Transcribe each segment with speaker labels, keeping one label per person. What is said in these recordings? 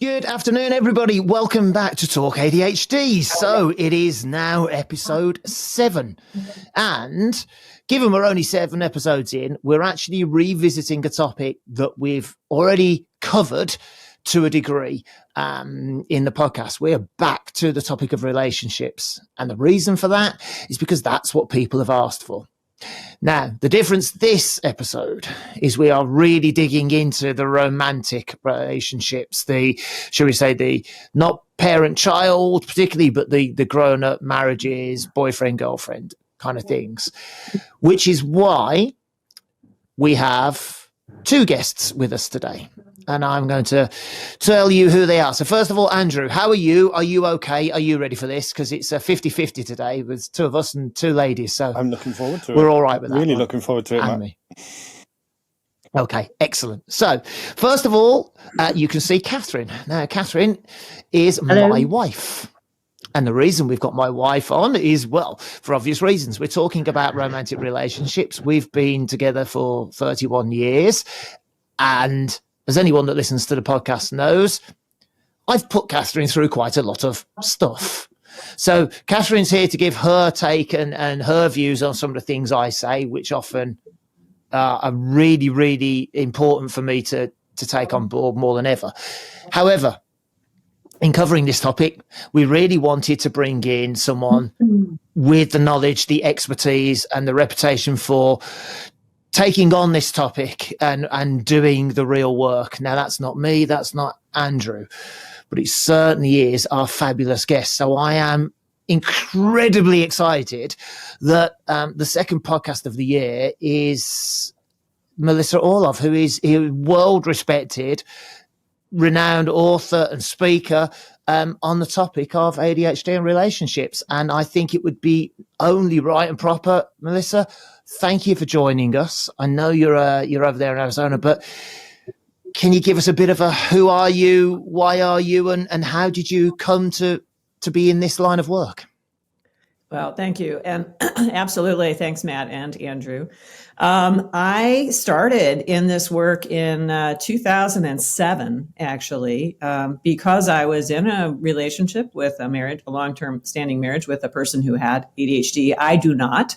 Speaker 1: Good afternoon, everybody. Welcome back to Talk ADHD. So it is now episode 7. And given we're only 7 episodes in, we're actually revisiting a topic that we've already covered to a degree in the podcast. We're back to the topic of relationships. And the reason for that is because that's what people have asked for. Now, the difference this episode is we are really digging into the romantic relationships, shall we say, the not parent-child particularly, but the grown-up marriages, boyfriend-girlfriend kind of things, which is why we have 2 guests with us today. And I'm going to tell you who they are. So first of all, Andrew, how are you? Are you okay? Are you ready for this? Because it's a 50-50 today with 2 of us and 2 ladies. So
Speaker 2: I'm looking forward to it.
Speaker 1: We're all right with that.
Speaker 2: Really looking forward to it, Matt.
Speaker 1: Me. Okay, excellent. So first of all, you can see Catherine. Now, Catherine is
Speaker 3: Hello.
Speaker 1: My wife. And the reason we've got my wife on is, well, for obvious reasons. We're talking about romantic relationships. We've been together for 31 years. And as anyone that listens to the podcast knows, I've put Catherine through quite a lot of stuff. So Catherine's here to give her take and her views on some of the things I say, which often are really, really important for me to take on board more than ever. However, in covering this topic, we really wanted to bring in someone with the knowledge, the expertise, and the reputation for taking on this topic and doing the real work. Now, that's not me, that's not Andrew, but it certainly is our fabulous guest. So I am incredibly excited that the second podcast of the year is Melissa Orlov, who is a world-respected, renowned author and speaker on the topic of ADHD and relationships. And I think it would be only right and proper, Melissa, thank you for joining us. I know you're over there in Arizona, but can you give us a bit of a who are you, why are you, and how did you come to be in this line of work?
Speaker 3: Well, thank you. And absolutely. Thanks, Matt and Andrew. I started in this work in 2007, actually, because I was in a relationship with a long-term standing marriage with a person who had ADHD. I do not.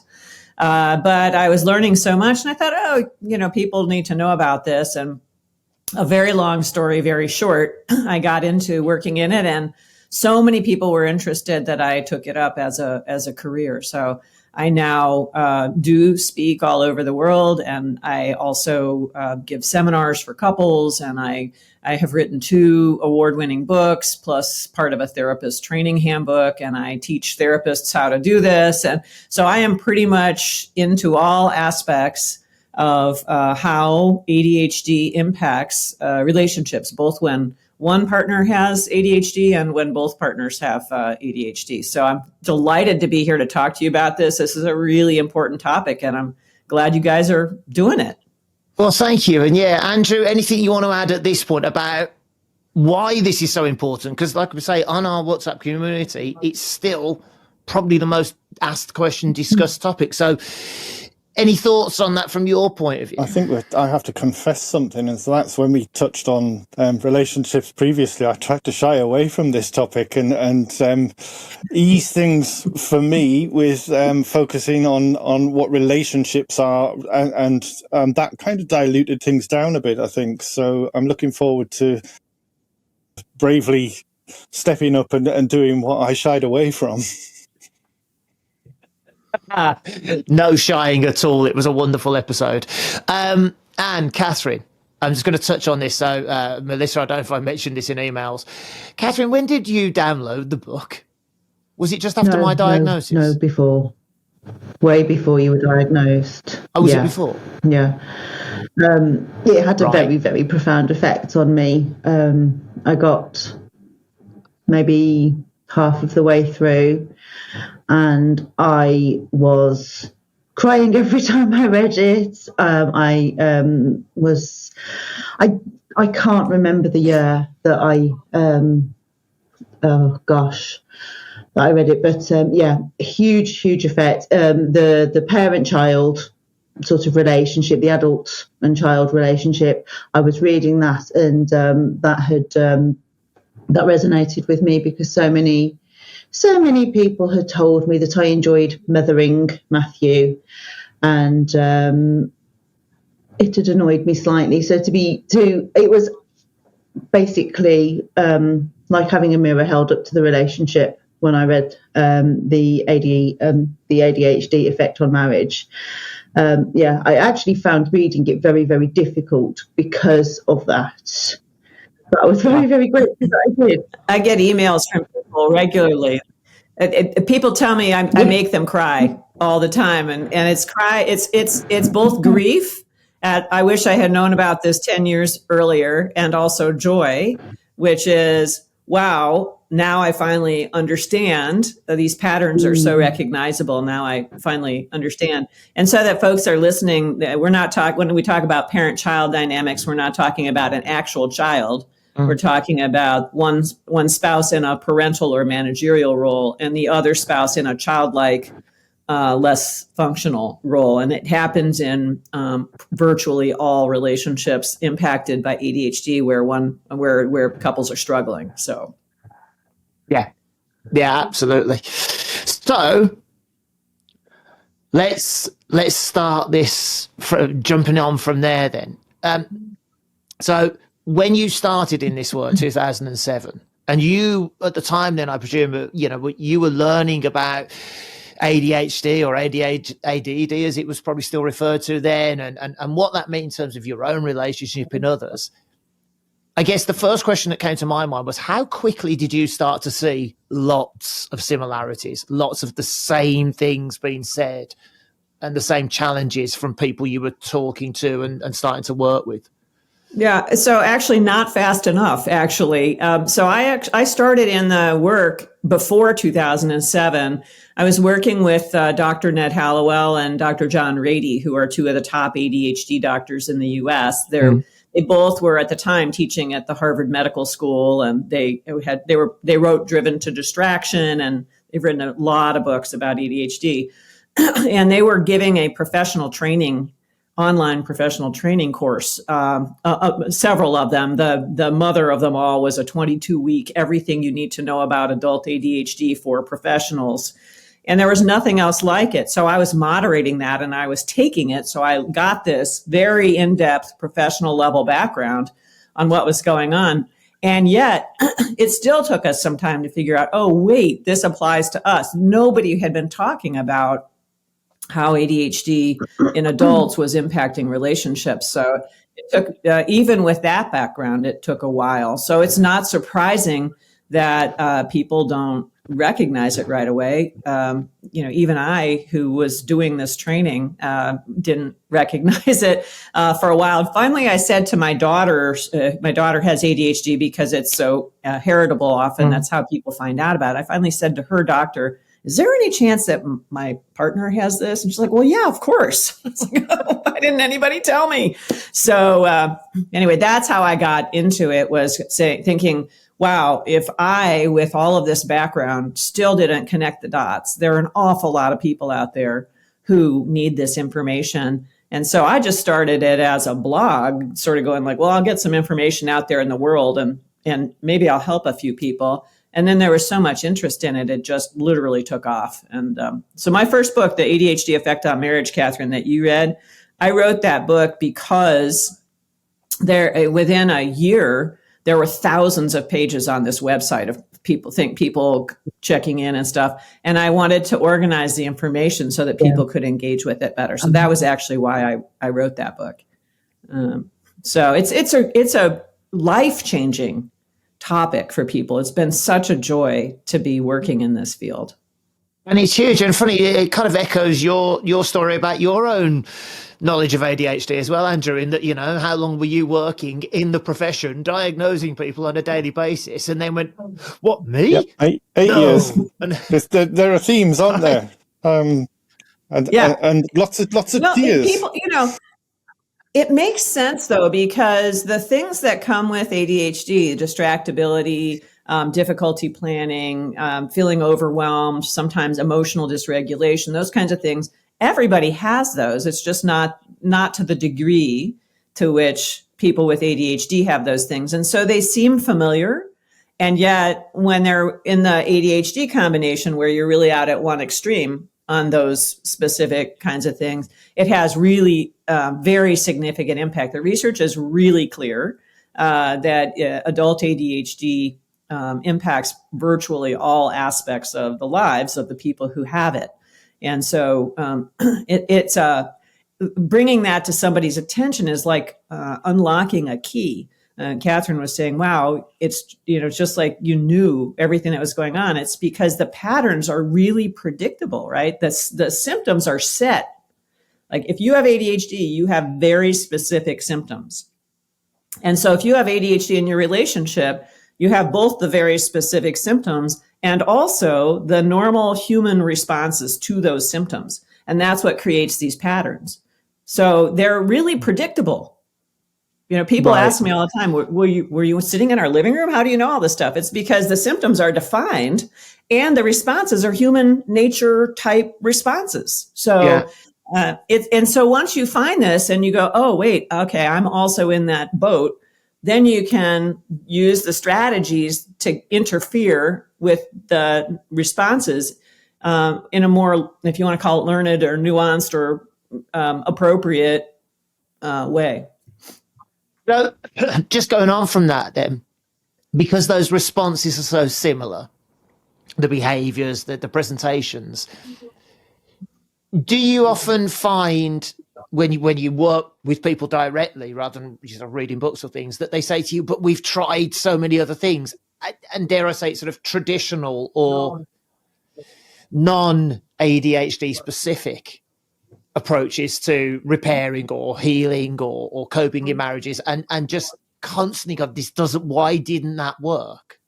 Speaker 3: But I was learning so much and I thought, people need to know about this. And a very long story, very short, I got into working in it and so many people were interested that I took it up as a career. So I now do speak all over the world, and I also give seminars for couples, and I have written 2 award-winning books, plus part of a therapist training handbook, and I teach therapists how to do this. And so I am pretty much into all aspects of how ADHD impacts relationships, both when one partner has ADHD and when both partners have ADHD. So I'm delighted to be here to talk to you about this. This is a really important topic, and I'm glad you guys are doing it.
Speaker 1: Well, thank you. And yeah, Andrew, anything you want to add at this point about why this is so important? Because like we say, on our WhatsApp community, it's still probably the most asked question, discussed topic. So any thoughts on that from your point of view?
Speaker 2: I think I have to confess something, and so that's when we touched on relationships previously. I tried to shy away from this topic and ease things for me with focusing on what relationships are, and that kind of diluted things down a bit, I think. So I'm looking forward to bravely stepping up and doing what I shied away from.
Speaker 1: No shying at all. It was a wonderful episode. And Catherine, I'm just going to touch on this. So, Melissa, I don't know if I mentioned this in emails. Catherine, when did you download the book? Was it just after my diagnosis?
Speaker 4: No, before. Way before you were diagnosed.
Speaker 1: Oh, was it before?
Speaker 4: Yeah. It had a very, very profound effect on me. I got maybe half of the way through, and I was crying every time I read it. I can't remember the year that that I read it, but huge effect. The parent-child sort of relationship, the adult and child relationship. I was reading that, and that had that resonated with me because so many people had told me that I enjoyed mothering Matthew, and it had annoyed me slightly. So it was basically like having a mirror held up to the relationship when I read the ADHD effect on marriage. I actually found reading it very, very difficult because of that. But I was very, very grateful that I did.
Speaker 3: I get emails from people regularly. People tell me I make them cry all the time, and it's both grief at I wish I had known about this 10 years earlier, and also joy, which is, wow, now I finally understand that these patterns are so recognizable. Now I finally understand. And so that folks are listening, we're not talking, when we talk about parent-child dynamics, we're not talking about an actual child. We're talking about one spouse in a parental or managerial role and the other spouse in a childlike, less functional role. And it happens in virtually all relationships impacted by ADHD where couples are struggling. So,
Speaker 1: yeah, absolutely. So let's start this jumping on from there then. So when you started in this work, 2007, and you, at the time then, I presume, you were learning about ADHD or ADD, as it was probably still referred to then, and what that meant in terms of your own relationship and others. I guess the first question that came to my mind was, how quickly did you start to see lots of similarities, lots of the same things being said and the same challenges from people you were talking to and starting to work with?
Speaker 3: Yeah, so actually not fast enough, actually. So I started in the work before 2007. I was working with Dr. Ned Hallowell and Dr. John Rady, who are two of the top ADHD doctors in the U.S. They both were at the time teaching at the Harvard Medical School, and they wrote Driven to Distraction, and they've written a lot of books about ADHD. And they were giving a online professional training course, several of them. The mother of them all was a 22-week everything you need to know about adult ADHD for professionals. And there was nothing else like it. So I was moderating that and I was taking it. So I got this very in-depth professional level background on what was going on. And yet it still took us some time to figure out, oh, wait, this applies to us. Nobody had been talking about how ADHD in adults was impacting relationships. So it took, even with that background, it took a while. So it's not surprising that people don't recognize it right away. Even I, who was doing this training, didn't recognize it for a while. Finally, I said to my daughter has ADHD because it's so heritable often. That's how people find out about it. I finally said to her doctor, is there any chance that my partner has this? And she's like, well, yeah, of course. I was like, oh, why didn't anybody tell me? So anyway, that's how I got into it, was thinking, wow, if I, with all of this background, still didn't connect the dots, there are an awful lot of people out there who need this information. And so I just started it as a blog, sort of going like, well, I'll get some information out there in the world and maybe I'll help a few people. And then there was so much interest in it, it just literally took off. And so my first book, The ADHD Effect on Marriage, Catherine, that you read, I wrote that book because within a year, there were thousands of pages on this website of people checking in and stuff. And I wanted to organize the information so that people could engage with it better. So that was actually why I wrote that book. So it's a life-changing topic for people. It's been such a joy to be working in this field.
Speaker 1: And it's huge and funny. It kind of echoes your story about your own knowledge of ADHD as well, Andrew, in that, how long were you working in the profession, diagnosing people on a daily basis, and then went, what, me?
Speaker 2: Yep, eight years. There are themes, aren't there? And lots of tears.
Speaker 3: People, it makes sense, though, because the things that come with ADHD, distractibility, difficulty planning, feeling overwhelmed, sometimes emotional dysregulation, those kinds of things, everybody has those. It's just not to the degree to which people with ADHD have those things. And so they seem familiar. And yet when they're in the ADHD combination, where you're really out at one extreme on those specific kinds of things, it has really very significant impact. The research is really clear that adult ADHD impacts virtually all aspects of the lives of the people who have it. And so it's bringing that to somebody's attention is like unlocking a key. Catherine was saying, wow, it's, just like you knew everything that was going on. It's because the patterns are really predictable, right? The symptoms are set. Like if you have ADHD, you have very specific symptoms. And so if you have ADHD in your relationship, you have both the very specific symptoms and also the normal human responses to those symptoms. And that's what creates these patterns. So they're really predictable. People ask me all the time, were you sitting in our living room? How do you know all this stuff? It's because the symptoms are defined and the responses are human nature type responses. So and so once you find this and you go, oh, wait, okay, I'm also in that boat, then you can use the strategies to interfere with the responses in a more, if you want to call it learned or nuanced or appropriate way.
Speaker 1: So, just going on from that then, because those responses are so similar, the behaviors, the presentations, do you often find when you work with people directly rather than just reading books or things that they say to you, but we've tried so many other things, and dare I say sort of traditional or non-ADHD specific approaches to repairing or healing or coping in marriages, and just constantly go, why didn't that work?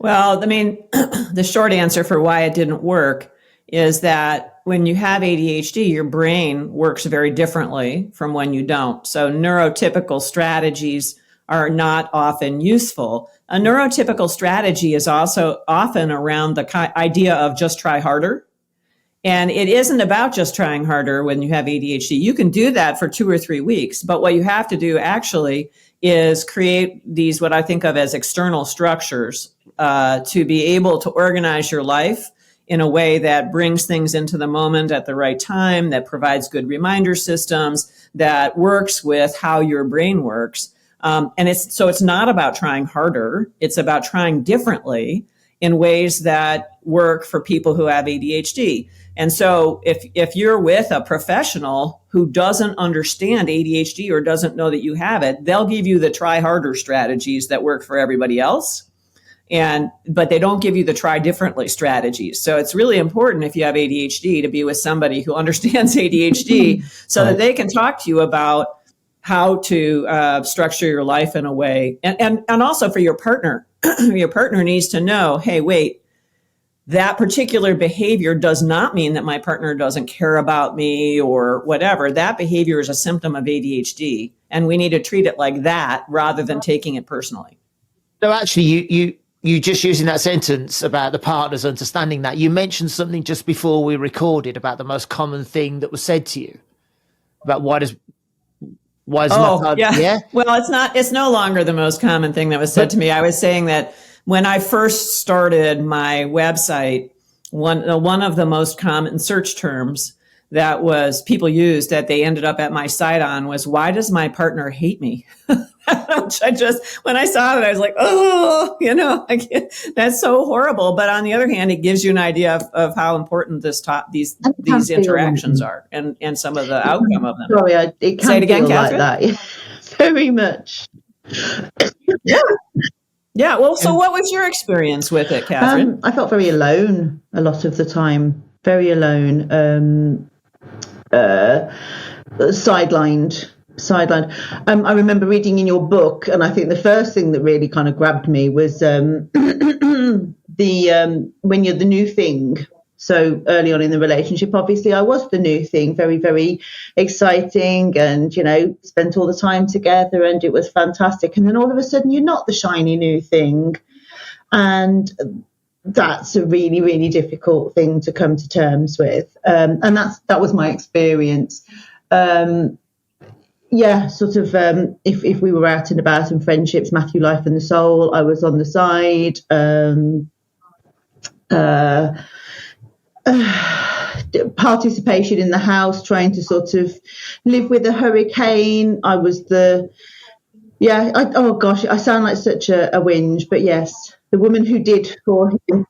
Speaker 3: Well, I mean, the short answer for why it didn't work is that when you have ADHD, your brain works very differently from when you don't. So neurotypical strategies are not often useful. A neurotypical strategy is also often around the idea of just try harder. And it isn't about just trying harder when you have ADHD. You can do that for 2 or 3 weeks, but what you have to do actually is create these, what I think of as external structures, to be able to organize your life in a way that brings things into the moment at the right time, that provides good reminder systems, that works with how your brain works. And it's not about trying harder. It's about trying differently in ways that work for people who have ADHD. And so if you're with a professional who doesn't understand ADHD or doesn't know that you have it, they'll give you the try harder strategies that work for everybody else. But they don't give you the try differently strategies. So it's really important if you have ADHD to be with somebody who understands ADHD so that they can talk to you about how to structure your life in a way. And also for your partner, your partner needs to know, hey, wait, that particular behavior does not mean that my partner doesn't care about me or whatever. That behavior is a symptom of ADHD, and we need to treat it like that rather than taking it personally.
Speaker 1: So actually, you just using that sentence about the partners understanding that, you mentioned something just before we recorded about the most common thing that was said to you about why is my partner,
Speaker 3: yeah. Well, it's no longer the most common thing that was said to me. I was saying that when I first started my website, one of the most common search terms that was people used that they ended up at my site on was, why does my partner hate me? Which when I saw it, I was like, oh, that's so horrible. But on the other hand, it gives you an idea of how important these interactions are and some of the outcome of them.
Speaker 4: Sorry, it can
Speaker 3: say it again,
Speaker 4: Catherine?
Speaker 3: Like
Speaker 4: that. Very much.
Speaker 3: Yeah. Well, so what was your experience with it, Catherine?
Speaker 4: I felt very alone a lot of the time. Very alone. Sidelined. I remember reading in your book, and I think the first thing that really kind of grabbed me was when you're the new thing. So early on in the relationship, obviously, I was the new thing, very, very exciting, and spent all the time together, and it was fantastic. And then all of a sudden, you're not the shiny new thing, and that's a really, really difficult thing to come to terms with. And that was my experience. yeah, sort of, if we were out and about in friendships, Matthew, Life and the Soul, I was on the side. Participation in the house, trying to sort of live with a hurricane. I was oh gosh, I sound like such a whinge, but yes, the woman who did for him.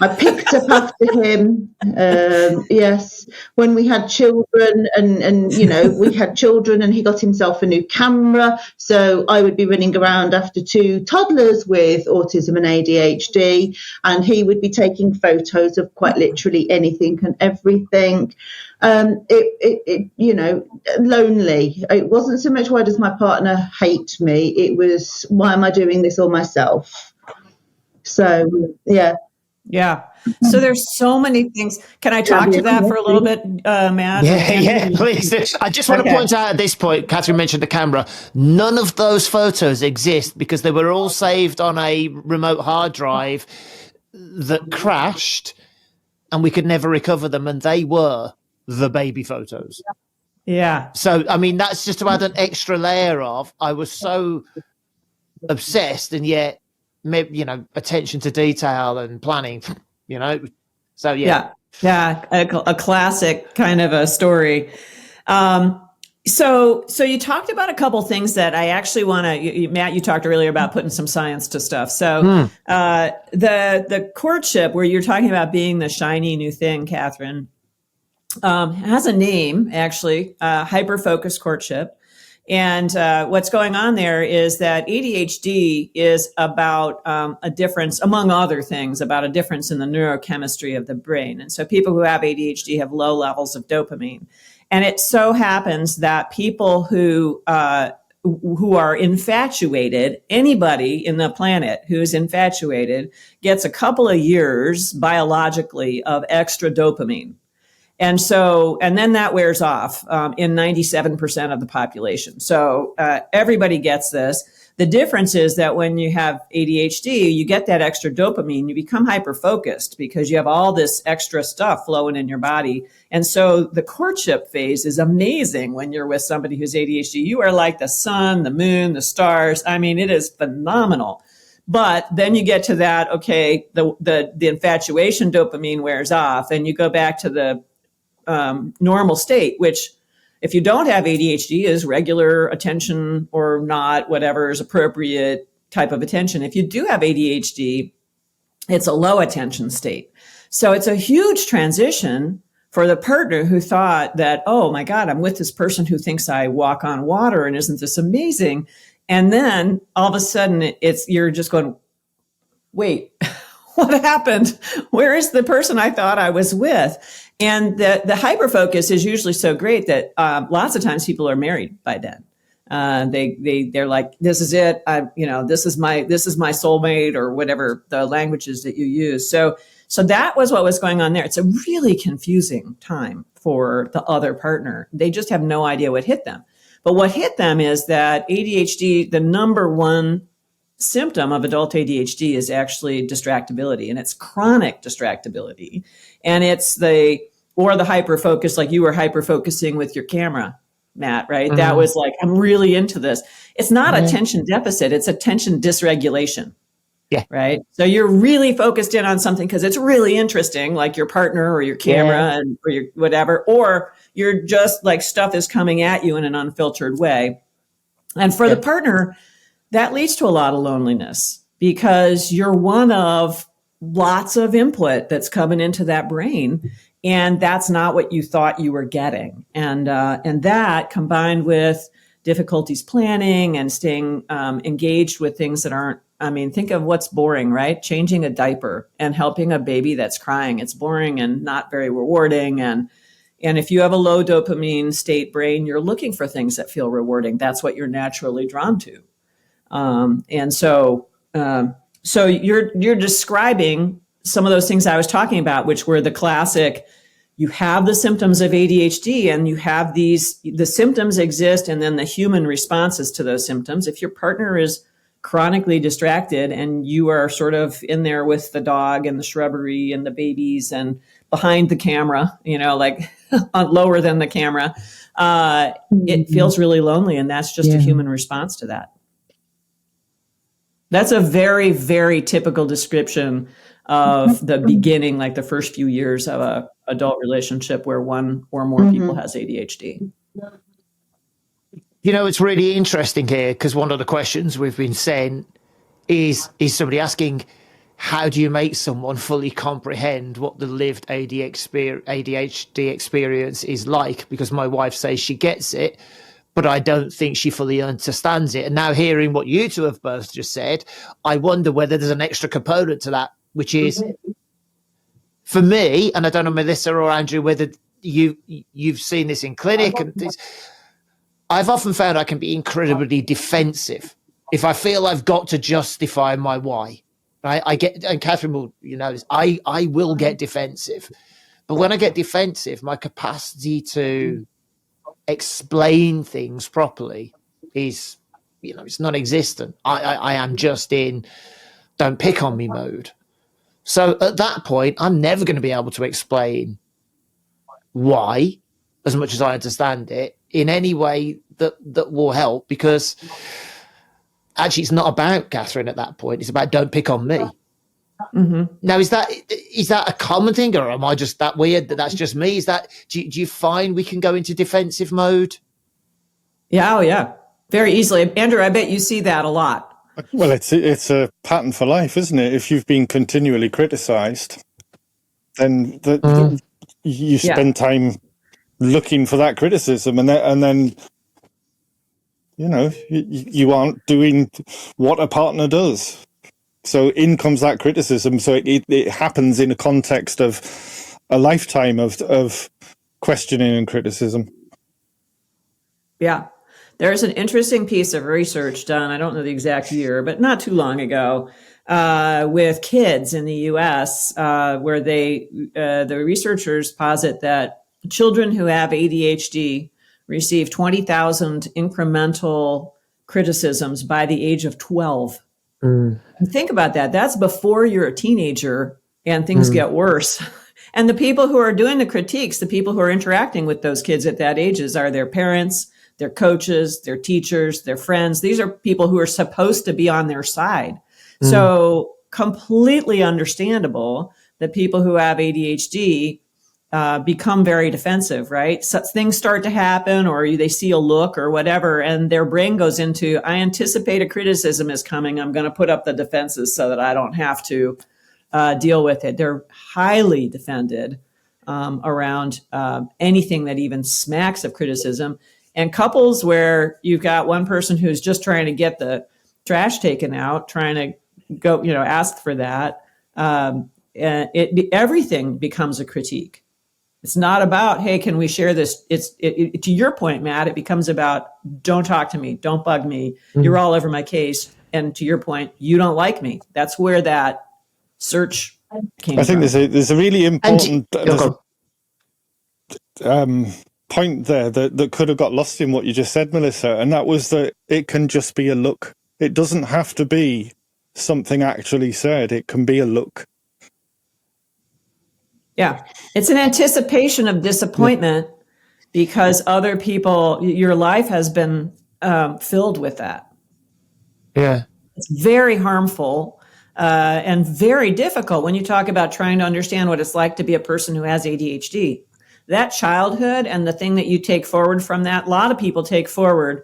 Speaker 4: I picked up after him. Yes, when we had children, and we had children, and he got himself a new camera. So I would be running around after two toddlers with autism and ADHD, and he would be taking photos of quite literally anything and everything. Lonely. It wasn't so much why does my partner hate me? It was why am I doing this all myself? So yeah.
Speaker 3: Yeah. So there's so many things. Can I talk to that for a little bit, Matt?
Speaker 1: Yeah, please. I just want to point out at this point, Catherine mentioned the camera. None of those photos exist because they were all saved on a remote hard drive that crashed and we could never recover them. And they were the baby photos.
Speaker 3: Yeah.
Speaker 1: So, I mean, that's just to add an extra layer of, I was so obsessed and yet, attention to detail and planning, so yeah,
Speaker 3: a classic kind of a story. So you talked about a couple things that I actually want to, Matt, you talked earlier about putting some science to stuff. So the courtship, where you're talking about being the shiny new thing, Catherine, has a name actually, Hyperfocus courtship. And what's going on there is that ADHD is about a difference, among other things, about a difference in the neurochemistry of the brain. And so people who have ADHD have low levels of dopamine. And it so happens that people who are infatuated, anybody in the planet who's infatuated gets a couple of years biologically of extra dopamine. And then that wears off in 97% of the population. So everybody gets this. The difference is that when you have ADHD, you get that extra dopamine, you become hyper-focused because you have all this extra stuff flowing in your body. And so the courtship phase is amazing when you're with somebody who's ADHD. You are like the sun, the moon, the stars. I mean, it is phenomenal. But then you get to that, okay, the infatuation dopamine wears off and you go back to the normal state, which if you don't have ADHD is regular attention or not, whatever is appropriate type of attention. If you do have ADHD, it's a low attention state. So it's a huge transition for the partner who thought that, oh my God, I'm with this person who thinks I walk on water and isn't this amazing? And then all of a sudden you're just going, wait, what happened? Where is the person I thought I was with? And the hyperfocus is usually so great that lots of times people are married by then. They're like, this is it. This is my soulmate, or whatever the languages that you use. So that was what was going on there. It's a really confusing time for the other partner. They just have no idea what hit them. But what hit them is that ADHD, the number one symptom of adult ADHD is actually distractibility, and it's chronic distractibility. And it's the hyperfocus, like you were hyperfocusing with your camera, Matt, right? Mm-hmm. That was like, I'm really into this. It's not attention deficit, it's attention dysregulation. Yeah. Right. So you're really focused in on something because it's really interesting, like your partner or your camera or your whatever, or you're just like stuff is coming at you in an unfiltered way. And for the partner, that leads to a lot of loneliness because you're one of lots of input that's coming into that brain, and that's not what you thought you were getting. And that, combined with difficulties planning and staying engaged with things that aren't, think of what's boring, right? Changing a diaper and helping a baby that's crying. It's boring and not very rewarding. And if you have a low dopamine state brain, you're looking for things that feel rewarding. That's what you're naturally drawn to. So you're describing some of those things I was talking about, which were the classic, you have the symptoms of ADHD and you have the symptoms exist and then the human responses to those symptoms. If your partner is chronically distracted and you are sort of in there with the dog and the shrubbery and the babies and behind the camera, like lower than the camera, it feels really lonely. And that's just a human response to that. That's a very, very typical description of the beginning, like the first few years of a adult relationship where one or more people has ADHD.
Speaker 1: It's really interesting here because one of the questions we've been saying is somebody asking, how do you make someone fully comprehend what the lived ADHD experience is like? Because my wife says she gets it, but I don't think she fully understands it. And now hearing what you two have both just said, I wonder whether there's an extra component to that, which is, for me, and I don't know, Melissa or Andrew, whether you've seen this in clinic, and I've often found I can be incredibly defensive if I feel I've got to justify my why. Right? I get, and Catherine will, this, I will get defensive. But when I get defensive, my capacity to explain things properly is, it's non-existent. I am just in don't pick on me mode. So at that point, I'm never going to be able to explain why, as much as I understand it, in any way that will help, because actually it's not about Catherine at that point. It's about don't pick on me. Mm-hmm. Now, is that a common thing, or am I just that weird that that's just me? Do you find we can go into defensive mode?
Speaker 3: Yeah, very easily. Andrew, I bet you see that a lot.
Speaker 2: Well, it's a pattern for life, isn't it? If you've been continually criticized, then you spend time looking for that criticism, and then you aren't doing what a partner does. So in comes that criticism. So it happens in a context of a lifetime of questioning and criticism.
Speaker 3: Yeah. There's an interesting piece of research done, I don't know the exact year, but not too long ago, with kids in the U.S., where the researchers posit that children who have ADHD receive 20,000 incremental criticisms by the age of 12. And think about that. That's before you're a teenager and things get worse. And the people who are doing the critiques, the people who are interacting with those kids at that age are their parents, their coaches, their teachers, their friends. These are people who are supposed to be on their side. So completely understandable that people who have ADHD become very defensive, right? So things start to happen, or they see a look or whatever, and their brain goes into, I anticipate a criticism is coming. I'm going to put up the defenses so that I don't have to deal with it. They're highly defended around anything that even smacks of criticism. And couples where you've got one person who's just trying to get the trash taken out, trying to go, ask for that, everything becomes a critique. It's not about, hey, can we share this? To your point, Matt, it becomes about, don't talk to me, don't bug me. You're all over my case. And to your point, you don't like me. That's where that search came from.
Speaker 2: I think there's a really important point there that could have got lost in what you just said, Melissa, and that was that it can just be a look. It doesn't have to be something actually said. It can be a look.
Speaker 3: Yeah, it's an anticipation of disappointment because other people, your life has been filled with that.
Speaker 1: Yeah.
Speaker 3: It's very harmful and very difficult when you talk about trying to understand what it's like to be a person who has ADHD. That childhood and the thing that you take forward from that, a lot of people take forward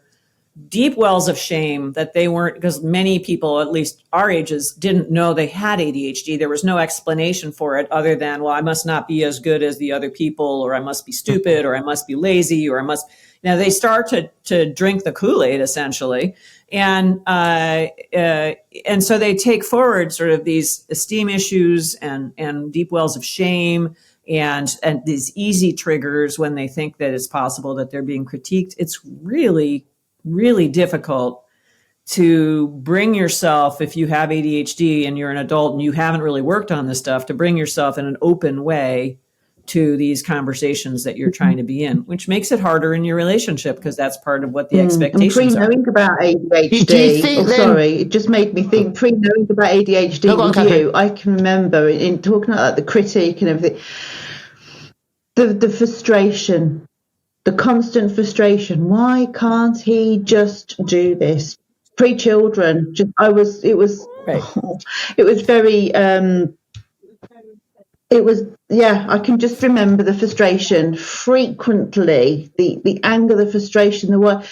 Speaker 3: deep wells of shame that they weren't, because many people, at least our ages, didn't know they had ADHD. There was no explanation for it other than, well, I must not be as good as the other people, or I must be stupid, or I must be lazy, or I must, they start to drink the Kool-Aid essentially. And so they take forward sort of these esteem issues and deep wells of shame and these easy triggers when they think that it's possible that they're being critiqued. It's really, really difficult to bring yourself, if you have ADHD and you're an adult and you haven't really worked on this stuff, to bring yourself in an open way to these conversations that you're trying to be in, which makes it harder in your relationship because that's part of what the
Speaker 4: And
Speaker 3: expectations are.
Speaker 4: pre-knowing about ADHD,
Speaker 1: Do you think
Speaker 4: sorry, it just made me think, pre-knowing about ADHD
Speaker 1: No, go on,
Speaker 4: with
Speaker 1: Catherine.
Speaker 4: you, I can remember in talking about the critique and everything, the frustration, the constant frustration. Why can't he just do this? Pre-children, it was
Speaker 3: Right.
Speaker 4: it was very I can just remember the frustration frequently, the anger, the frustration, the what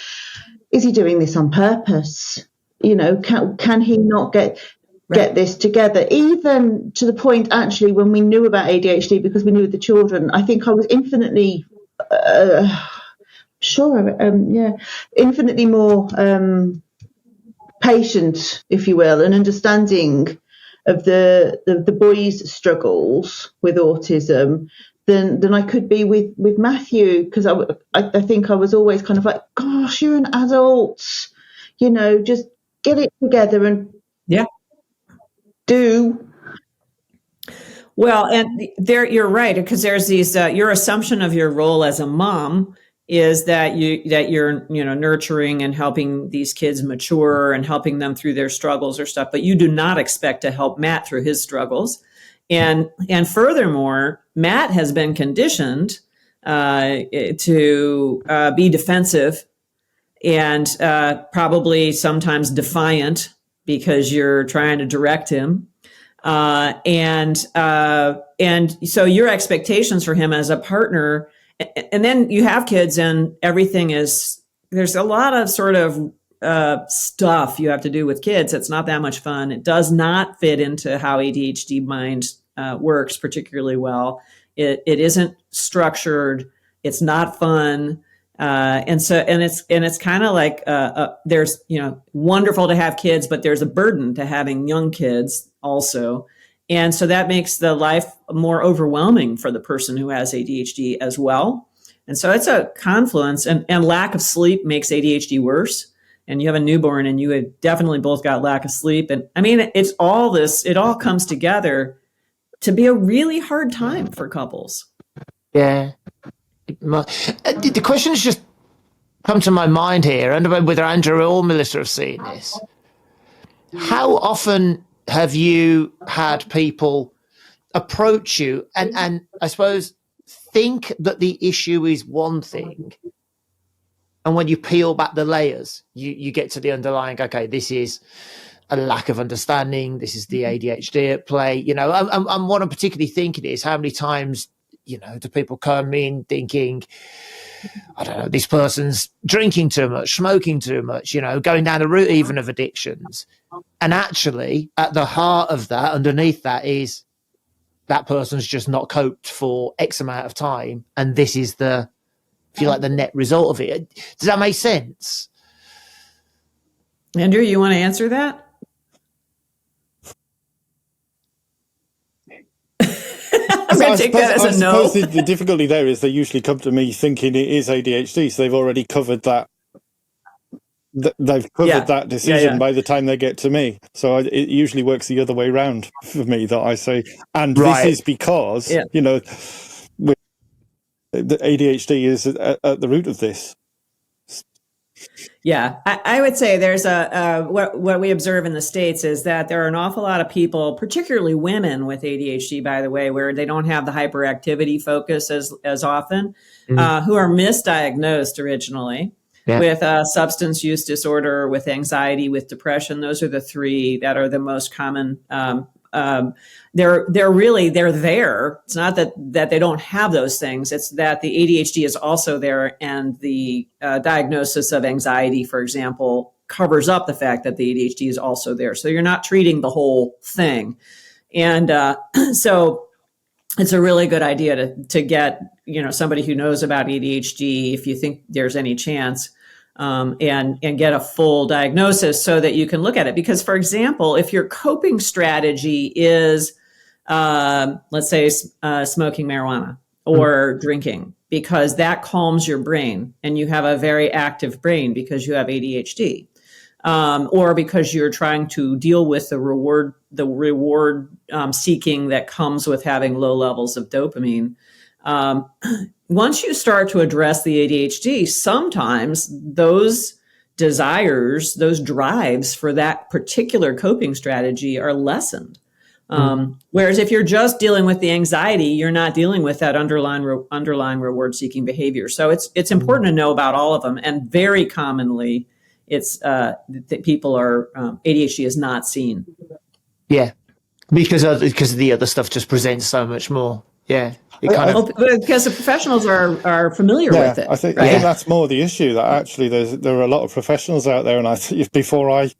Speaker 4: is he doing this on purpose? You know, can he not get this together? Even to the point, actually, when we knew about ADHD, because we knew the children, I think I was infinitely infinitely more patient, if you will, and understanding of the boys' struggles with autism than I could be with Matthew, because I think I was always kind of like, gosh, you're an adult, you know, just get it together and do.
Speaker 3: Well, and there you're right, because there's these your assumption of your role as a mom is that you're nurturing and helping these kids mature and helping them through their struggles or stuff, but you do not expect to help Matt through his struggles. And furthermore, Matt has been conditioned to be defensive and probably sometimes defiant because you're trying to direct him. And so your expectations for him as a partner, and then you have kids and there's a lot of sort of stuff you have to do with kids. It's not that much fun. It does not fit into how ADHD mind works particularly well. It isn't structured. It's not fun. And it's kind of like there's wonderful to have kids, but there's a burden to having young kids also. And so that makes the life more overwhelming for the person who has ADHD as well. And so it's a confluence, and lack of sleep makes ADHD worse. And you have a newborn and you had definitely both got lack of sleep. And I mean, it's all this, it all comes together to be a really hard time for couples.
Speaker 1: Yeah. The question has just come to my mind here, and whether Andrew or Melissa have seen this. How often have you had people approach you and I suppose think that the issue is one thing, and when you peel back the layers, you get to the underlying, okay, this is a lack of understanding, this is the ADHD at play, and what I'm particularly thinking is, how many times do people come in thinking, I don't know, this person's drinking too much, smoking too much, going down the route even of addictions. And actually, at the heart of that, underneath that, is that person's just not coped for X amount of time. And this is the net result of it. Does that make sense?
Speaker 3: Andrew, you want to answer that? I'm going to take that as a no.
Speaker 2: I suppose the difficulty there is they usually come to me thinking it is ADHD, so they've already covered that. They've covered that decision by the time they get to me. So it usually works the other way around for me, that I say, and this is because, the ADHD is at the root of this.
Speaker 3: Yeah, I would say there's what we observe in the States is that there are an awful lot of people, particularly women with ADHD, by the way, where they don't have the hyperactivity focus as often, who are misdiagnosed originally with substance use disorder, with anxiety, with depression. Those are the three that are the most common. They're there. It's not that they don't have those things. It's that the ADHD is also there, and the diagnosis of anxiety, for example, covers up the fact that the ADHD is also there. So you're not treating the whole thing. And so it's a really good idea to get somebody who knows about ADHD, if you think there's any chance, and get a full diagnosis so that you can look at it. Because, for example, if your coping strategy is, let's say, smoking marijuana or drinking, because that calms your brain and you have a very active brain because you have ADHD, or because you're trying to deal with the reward seeking that comes with having low levels of dopamine. Once you start to address the ADHD, sometimes those desires, those drives for that particular coping strategy are lessened. Whereas if you're just dealing with the anxiety, you're not dealing with that underlying reward-seeking behavior. So it's important to know about all of them. And very commonly, it's that people are ADHD is not seen.
Speaker 1: Yeah, because the other stuff just presents so much more. Yeah,
Speaker 3: because the professionals are familiar with it.
Speaker 2: I think that's more the issue. That actually there are a lot of professionals out there, and before I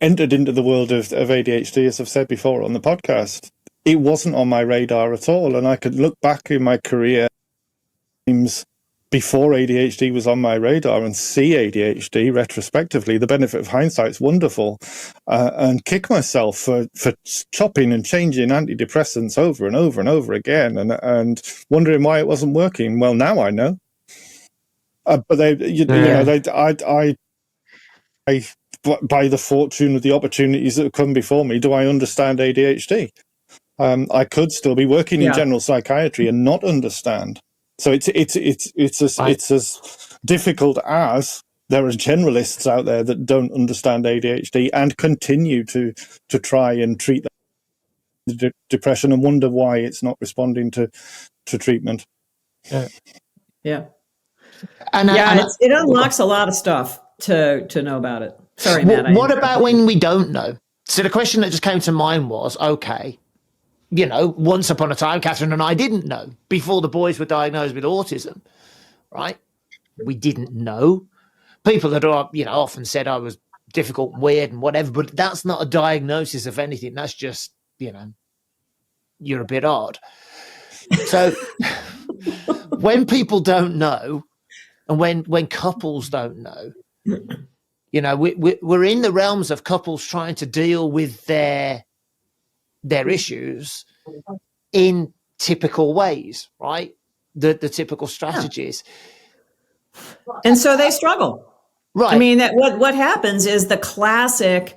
Speaker 2: entered into the world of ADHD, as I've said before on the podcast, it wasn't on my radar at all. And I could look back in my career before ADHD was on my radar and see ADHD retrospectively. The benefit of hindsight's wonderful, and kick myself for chopping and changing antidepressants over and over and over again, and wondering why it wasn't working. Well, now I know. But by the fortune of the opportunities that have come before me, do I understand ADHD? I could still be working in general psychiatry and not understand. So it's as difficult as there are generalists out there that don't understand ADHD and continue to try and treat the depression and wonder why it's not responding to treatment.
Speaker 3: Yeah. It unlocks a lot of stuff to know about it. Sorry, Matt.
Speaker 1: What about when we don't know? So the question that just came to mind was, okay, once upon a time, Catherine and I didn't know before the boys were diagnosed with autism, right? We didn't know. People that are, often said I was difficult, weird and whatever, but that's not a diagnosis of anything. That's just, you're a bit odd. So when people don't know, and when couples don't know, we're in the realms of couples trying to deal with their issues in typical ways, right? The typical strategies.
Speaker 3: And so they struggle.
Speaker 1: Right.
Speaker 3: I mean, what happens is the classic,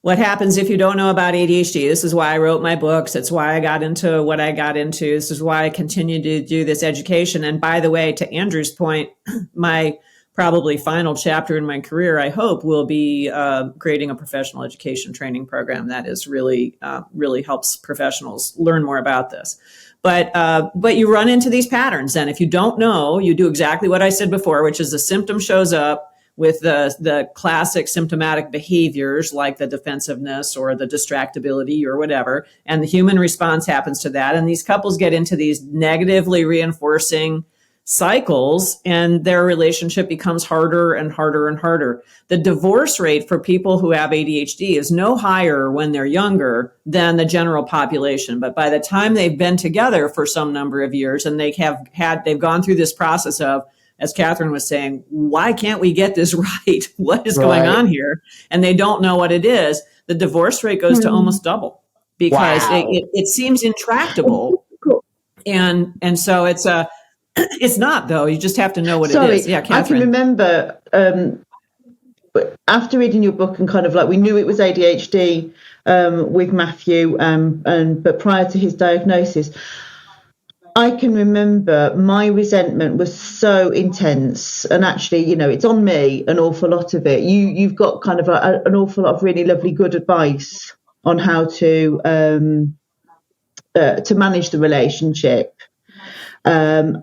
Speaker 3: what happens if you don't know about ADHD? This is why I wrote my books. That's why I got into what I got into. This is why I continue to do this education. And by the way, to Andrew's point, my probably final chapter in my career, I hope, will be creating a professional education training program that is really helps professionals learn more about this. But you run into these patterns. And if you don't know, you do exactly what I said before, which is the symptom shows up with the classic symptomatic behaviors like the defensiveness or the distractibility or whatever. And the human response happens to that. And these couples get into these negatively reinforcing cycles, and their relationship becomes harder and harder and harder. The divorce rate for people who have ADHD is no higher when they're younger than the general population. But by the time they've been together for some number of years and they've gone through this process of, as Catherine was saying, why can't we get this right? What is going on here? And they don't know what it is. The divorce rate goes to almost double because it seems intractable. And so it's not, though. You just have to know what it is. Yeah, Catherine.
Speaker 4: I can remember after reading your book and kind of like we knew it was ADHD with Matthew, but prior to his diagnosis, I can remember my resentment was so intense, and actually, it's on me, an awful lot of it. You've got kind of an awful lot of really lovely, good advice on how to manage the relationship. And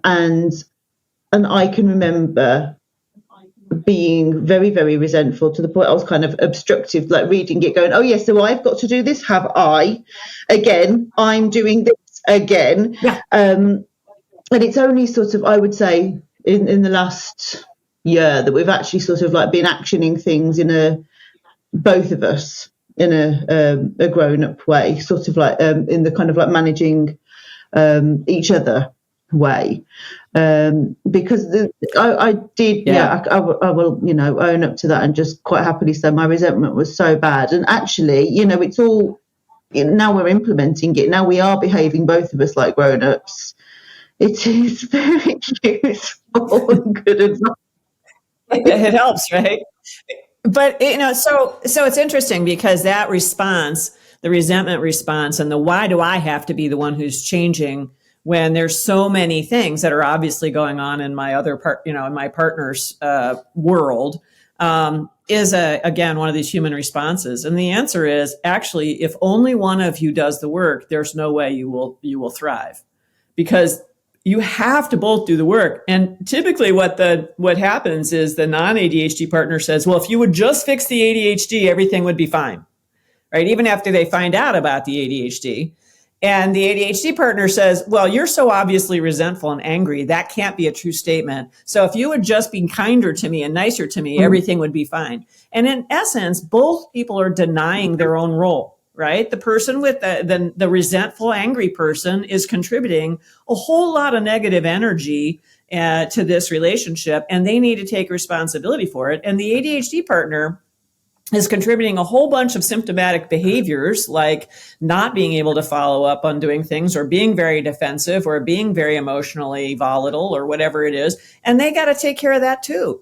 Speaker 4: I can remember being very, very resentful to the point I was kind of obstructive, like reading it, going, oh, yes, so I've got to do this. Have I? Again, I'm doing this again.
Speaker 3: Yeah.
Speaker 4: And it's only sort of, I would say, in the last year that we've actually sort of like been actioning things both of us in a grown-up way, sort of like in the kind of like managing each other way, because I did, I will, own up to that and just quite happily say my resentment was so bad. And actually, it's all, now we're implementing it. Now we are behaving, both of us, like grown-ups. It is very useful and good advice.
Speaker 3: It helps, right? But, so it's interesting because that response, the resentment response and the why do I have to be the one who's changing when there's so many things that are obviously going on in my other part, in my partner's world, is again one of these human responses. And the answer is actually, if only one of you does the work, there's no way you will thrive, because you have to both do the work. And typically what happens is the non-ADHD partner says, well, if you would just fix the ADHD, everything would be fine, right? Even after they find out about the ADHD. And the ADHD partner says, well, you're so obviously resentful and angry. That can't be a true statement. So if you would just be kinder to me and nicer to me, everything would be fine. And in essence, both people are denying their own role, right? The person with the resentful, angry person is contributing a whole lot of negative energy to this relationship, and they need to take responsibility for it. And the ADHD partner is contributing a whole bunch of symptomatic behaviors, like not being able to follow up on doing things, or being very defensive, or being very emotionally volatile, or whatever it is. And they got to take care of that too.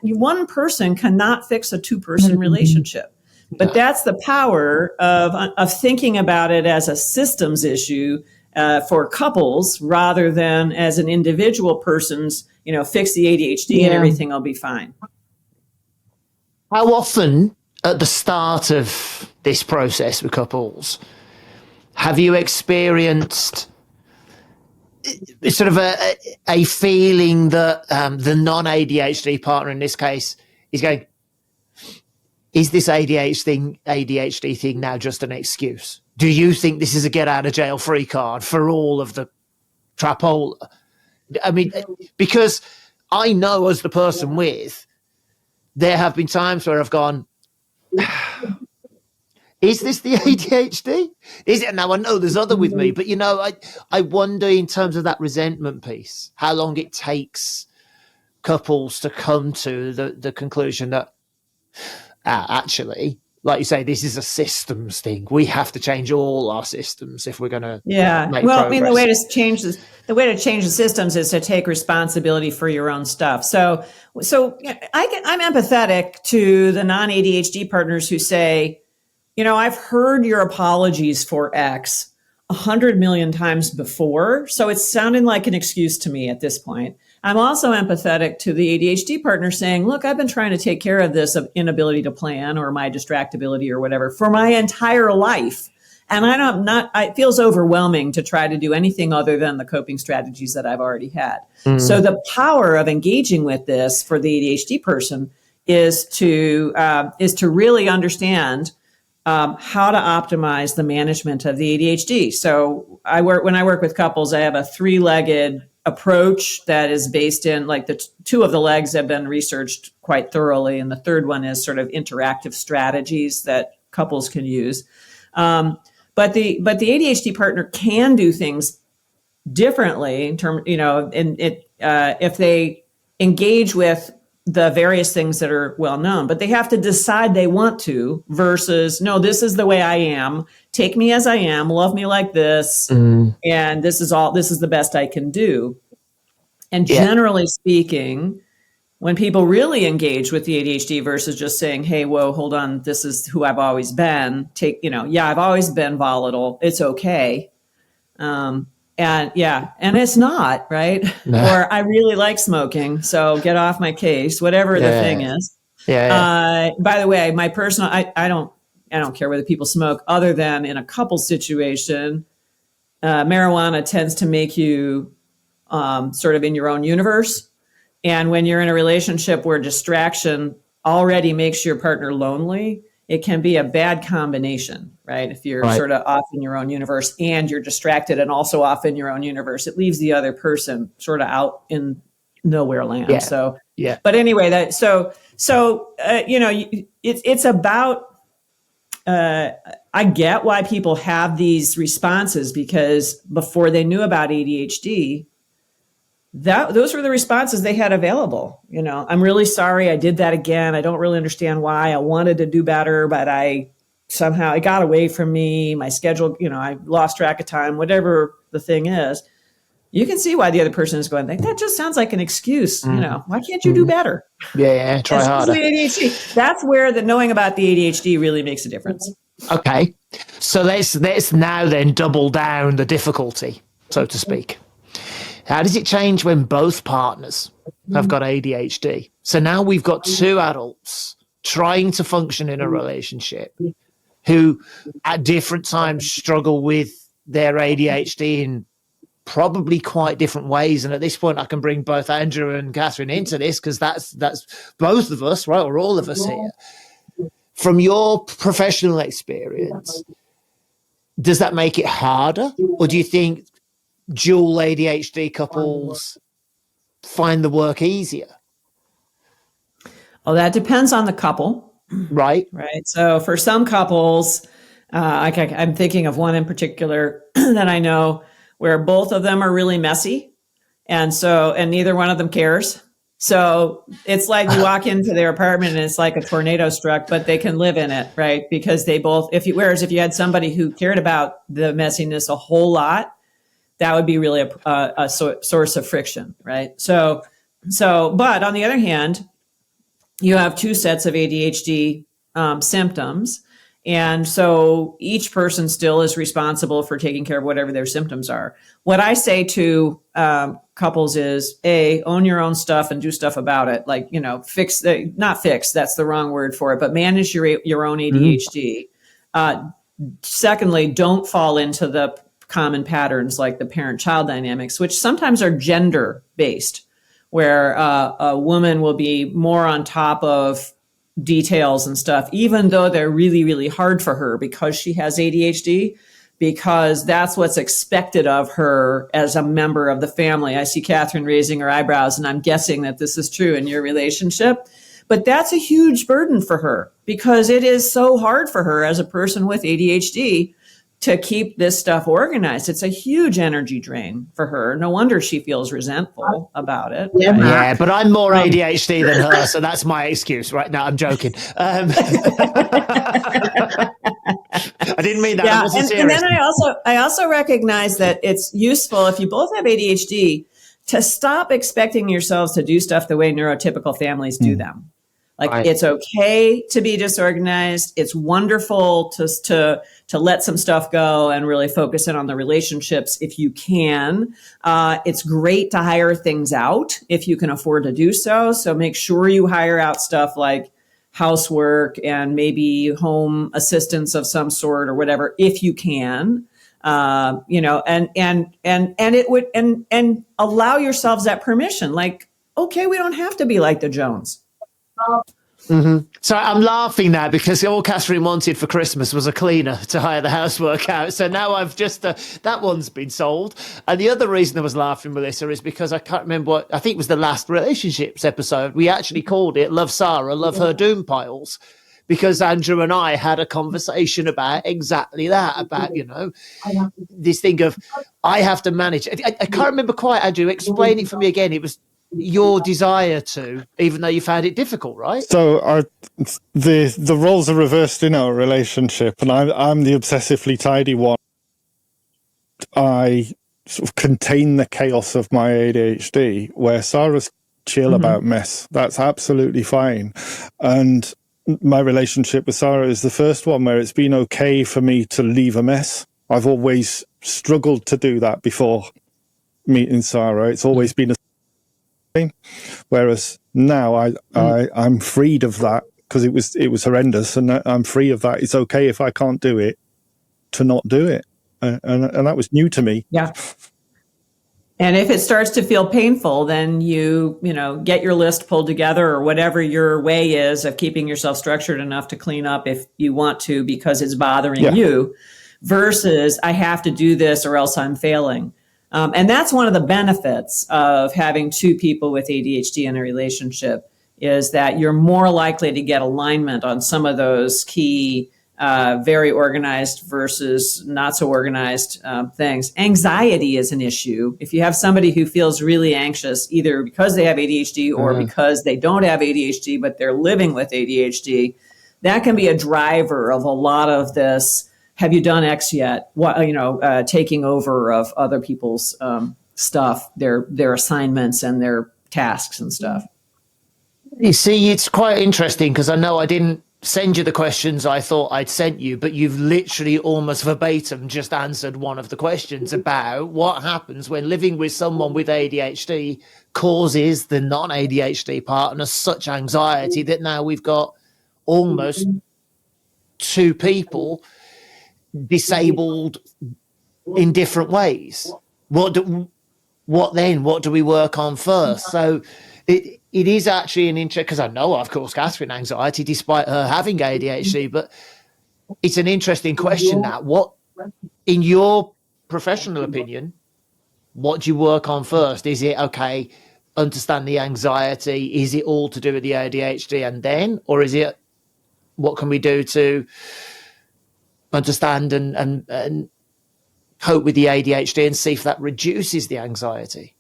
Speaker 3: One person cannot fix a two-person relationship. But that's the power of thinking about it as a systems issue for couples, rather than as an individual person's, fix the ADHD and everything will be fine.
Speaker 1: How often at the start of this process with couples have you experienced sort of a feeling that the non-ADHD partner in this case is going, is this ADHD thing now just an excuse? Do you think this is a get out of jail free card for all of the crapola? I mean, because I know as the person with, there have been times where I've gone, is this the ADHD? Is it? Now I know there's other with me, but I wonder in terms of that resentment piece, how long it takes couples to come to the conclusion that actually, like you say, this is a systems thing. We have to change all our systems if we're going to make progress.
Speaker 3: I mean, the way to change the systems is to take responsibility for your own stuff. So I'm empathetic to the non-ADHD partners who say, I've heard your apologies for X 100 million times before, so it's sounding like an excuse to me at this point. I'm also empathetic to the ADHD partner saying, look, I've been trying to take care of this inability to plan, or my distractibility or whatever, for my entire life. And it feels overwhelming to try to do anything other than the coping strategies that I've already had. So the power of engaging with this for the ADHD person is to really understand how to optimize the management of the ADHD. So when I work with couples, I have a 3-legged approach that is based in, like, the 2 of the legs have been researched quite thoroughly, and the third one is sort of interactive strategies that couples can use. But the ADHD partner can do things differently in terms, if they engage with the various things that are well known, but they have to decide they want to, versus, no, this is the way I am. Take me as I am, love me like this. And this is the best I can do. And generally speaking, when people really engage with the ADHD versus just saying, hey, whoa, hold on, this is who I've always been. I've always been volatile. It's okay. And it's not, right?
Speaker 1: No.
Speaker 3: Or I really like smoking, so get off my case, whatever the thing is. By the way, my personal, I don't care whether people smoke, other than in a couple situation, marijuana tends to make you sort of in your own universe. And when you're in a relationship where distraction already makes your partner lonely, it can be a bad combination, right? If you're sort of off in your own universe and you're distracted and also off in your own universe, it leaves the other person sort of out in nowhere land. But anyway, it's about, I get why people have these responses, because before they knew about ADHD, those were the responses they had available. I'm really sorry I did that again. I don't really understand why. I wanted to do better, but it got away from me. My schedule, I lost track of time, whatever the thing is. You can see why the other person is going, that just sounds like an excuse. Why can't you do better?
Speaker 1: Try harder.
Speaker 3: ADHD. That's where the knowing about the ADHD really makes a difference.
Speaker 1: Okay. So let's now then double down the difficulty. so to speak. How does it change when both partners have got ADHD? So now we've got two adults trying to function in a relationship who at different times struggle with their ADHD in probably quite different ways. And at this point, I can bring both Andrew and Catherine into this because that's both of us, right, or all of us here. From your professional experience, does that make it harder? Or do you think dual ADHD couples find the work easier?
Speaker 3: Well, that depends on the couple.
Speaker 1: Right.
Speaker 3: Right. So for some couples, I'm thinking of one in particular that I know where both of them are really messy. And neither one of them cares. So it's like you walk into their apartment and it's like a tornado struck, but they can live in it, right? Because they both, whereas if you had somebody who cared about the messiness a whole lot, that would be really a source of friction, right? So, but on the other hand, you have two sets of ADHD symptoms. And so each person still is responsible for taking care of whatever their symptoms are. What I say to couples is, own your own stuff and do stuff about it. Like, not fix, that's the wrong word for it, but manage your own ADHD. Secondly, don't fall into the common patterns like the parent-child dynamics, which sometimes are gender-based, where a woman will be more on top of details and stuff, even though they're really, really hard for her because she has ADHD, because that's what's expected of her as a member of the family. I see Catherine raising her eyebrows, and I'm guessing that this is true in your relationship. But that's a huge burden for her because it is so hard for her as a person with ADHD to keep this stuff organized. It's a huge energy drain for her. No wonder she feels resentful about it.
Speaker 1: Yeah, but I'm more ADHD than her, so that's my excuse. Right now, I'm joking. I didn't mean that.
Speaker 3: Yeah,
Speaker 1: I wasn't serious.
Speaker 3: And then I also recognize that it's useful if you both have ADHD to stop expecting yourselves to do stuff the way neurotypical families do them. Like It's okay to be disorganized. It's wonderful to let some stuff go and really focus in on the relationships if you can. It's great to hire things out if you can afford to do so. So make sure you hire out stuff like housework and maybe home assistance of some sort or whatever, if you can. And allow yourselves that permission. Like, okay, we don't have to be like the Jones.
Speaker 1: Mm-hmm. So I'm laughing now because all Catherine wanted for Christmas was a cleaner to hire the housework out. So now I've just, that one's been sold. And the other reason I was laughing, Melissa, is because I can't remember I think it was the last relationships episode. We actually called it Love Sarah, Love Her Doom Piles, because Andrew and I had a conversation about exactly that, about, this thing of I have to manage. I can't remember quite, Andrew, explain it for me again. It was your desire to, even though you found it difficult, right?
Speaker 2: So the roles are reversed in our relationship, and I'm the obsessively tidy one. I sort of contain the chaos of my ADHD, where Sarah's chill about mess. That's absolutely fine. And my relationship with Sarah is the first one where it's been okay for me to leave a mess. I've always struggled to do that before meeting Sarah. It's always been a thing. Whereas now I'm freed of that because it was horrendous, and I'm free of that. It's okay if I can't do it to not do it. And that was new to me.
Speaker 3: Yeah. And if it starts to feel painful, then you get your list pulled together or whatever your way is of keeping yourself structured enough to clean up if you want to, because it's bothering you, versus I have to do this or else I'm failing. And that's one of the benefits of having two people with ADHD in a relationship, is that you're more likely to get alignment on some of those key very organized versus not so organized things. Anxiety is an issue. If you have somebody who feels really anxious, either because they have ADHD or because they don't have ADHD, but they're living with ADHD, that can be a driver of a lot of this. Have you done X yet? What, taking over of other people's stuff, their assignments and their tasks and stuff.
Speaker 1: You see, it's quite interesting because I know I didn't send you the questions I thought I'd sent you, but you've literally almost verbatim just answered one of the questions about what happens when living with someone with ADHD causes the non-ADHD partner such anxiety that now we've got almost two people disabled in different ways. What then? What do we work on first? So it is actually an interest, because I know I've caused Catherine anxiety despite her having ADHD, but it's an interesting question that what, in your professional opinion, what do you work on first? Is it, okay, understand the anxiety? Is it all to do with the ADHD and then, or is it, what can we do to understand and cope with the ADHD and see if that reduces the anxiety?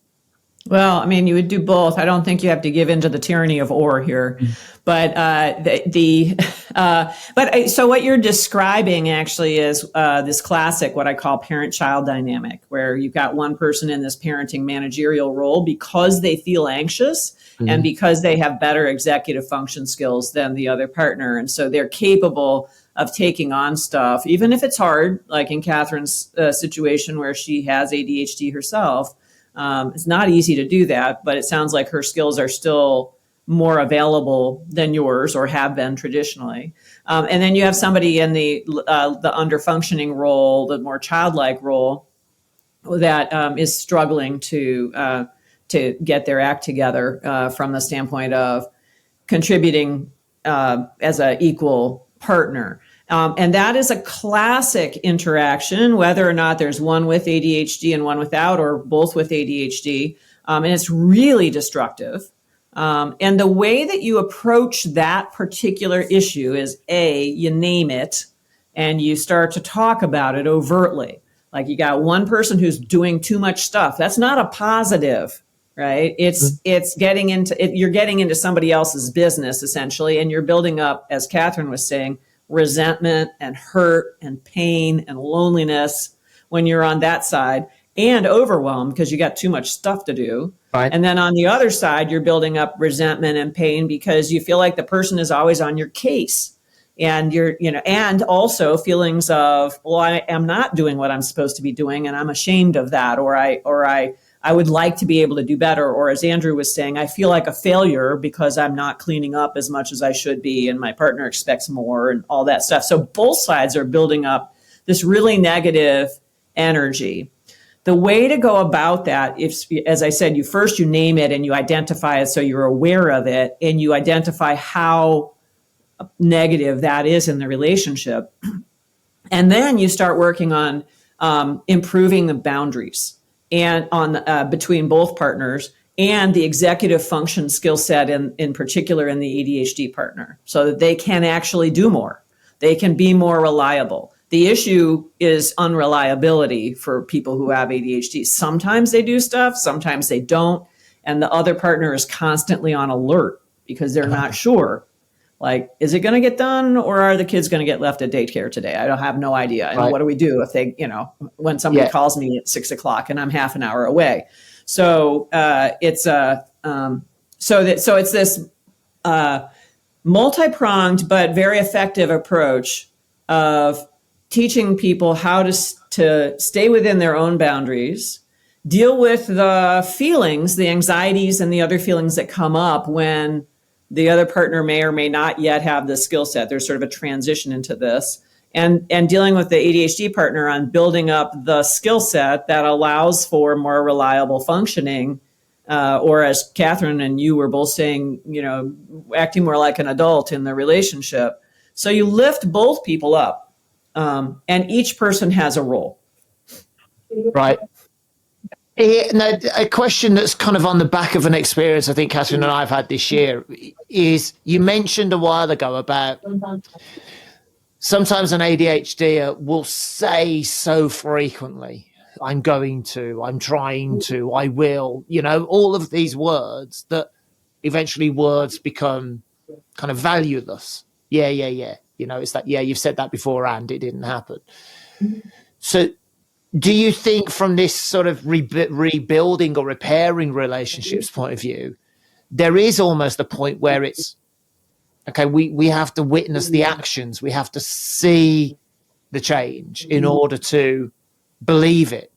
Speaker 3: Well, I mean, you would do both. I don't think you have to give in to the tyranny of or here, but so what you're describing actually is this classic, what I call parent-child dynamic, where you've got one person in this parenting managerial role because they feel anxious and because they have better executive function skills than the other partner, and so they're capable of taking on stuff, even if it's hard, like in Catherine's situation where she has ADHD herself. It's not easy to do that, but it sounds like her skills are still more available than yours or have been traditionally. And then you have somebody in the under-functioning role, the more childlike role, that is struggling to get their act together from the standpoint of contributing as an equal partner. And that is a classic interaction, whether or not there's one with ADHD and one without, or both with ADHD. And it's really destructive. And the way that you approach that particular issue is, you name it and you start to talk about it overtly. Like, you got one person who's doing too much stuff. That's not a positive, right? It's getting into it. You're getting into somebody else's business essentially. And you're building up, as Catherine was saying, resentment and hurt and pain and loneliness when you're on that side, and overwhelmed because you got too much stuff to do.
Speaker 1: Right.
Speaker 3: And then on the other side, you're building up resentment and pain because you feel like the person is always on your case. And and also feelings of, well, I am not doing what I'm supposed to be doing, and I'm ashamed of that, or I would like to be able to do better. Or as Andrew was saying, I feel like a failure because I'm not cleaning up as much as I should be, and my partner expects more, and all that stuff. So both sides are building up this really negative energy. The way to go about that, if, as I said, you name it and you identify it so you're aware of it, and you identify how negative that is in the relationship. And then you start working on improving the boundaries and on between both partners, and the executive function skill set in particular in the ADHD partner, so that they can actually do more. They can be more reliable. The issue is unreliability for people who have ADHD. Sometimes they do stuff, sometimes they don't. And the other partner is constantly on alert because they're not sure. Like, is it going to get done, or are the kids going to get left at daycare today? I don't have no idea. And what do we do if they, when somebody calls me at 6:00 and I'm half an hour away? So it's this multi-pronged but very effective approach of teaching people how to stay within their own boundaries, deal with the feelings, the anxieties, and the other feelings that come up when the other partner may or may not yet have the skill set. There's sort of a transition into this, and dealing with the ADHD partner on building up the skill set that allows for more reliable functioning, or as Catherine and you were both saying, acting more like an adult in the relationship. So you lift both people up, and each person has a role.
Speaker 1: Right. Now, a question that's kind of on the back of an experience I think Catherine and I have had this year is, you mentioned a while ago about sometimes an ADHD will say so frequently, I'm going to, I'm trying to, I will, all of these words that eventually words become kind of valueless. Yeah. It's that, you've said that before and it didn't happen. So do you think from this sort of rebuilding or repairing relationships point of view, there is almost a point where it's Okay, we have to witness the actions. We have to see the change in order to believe it.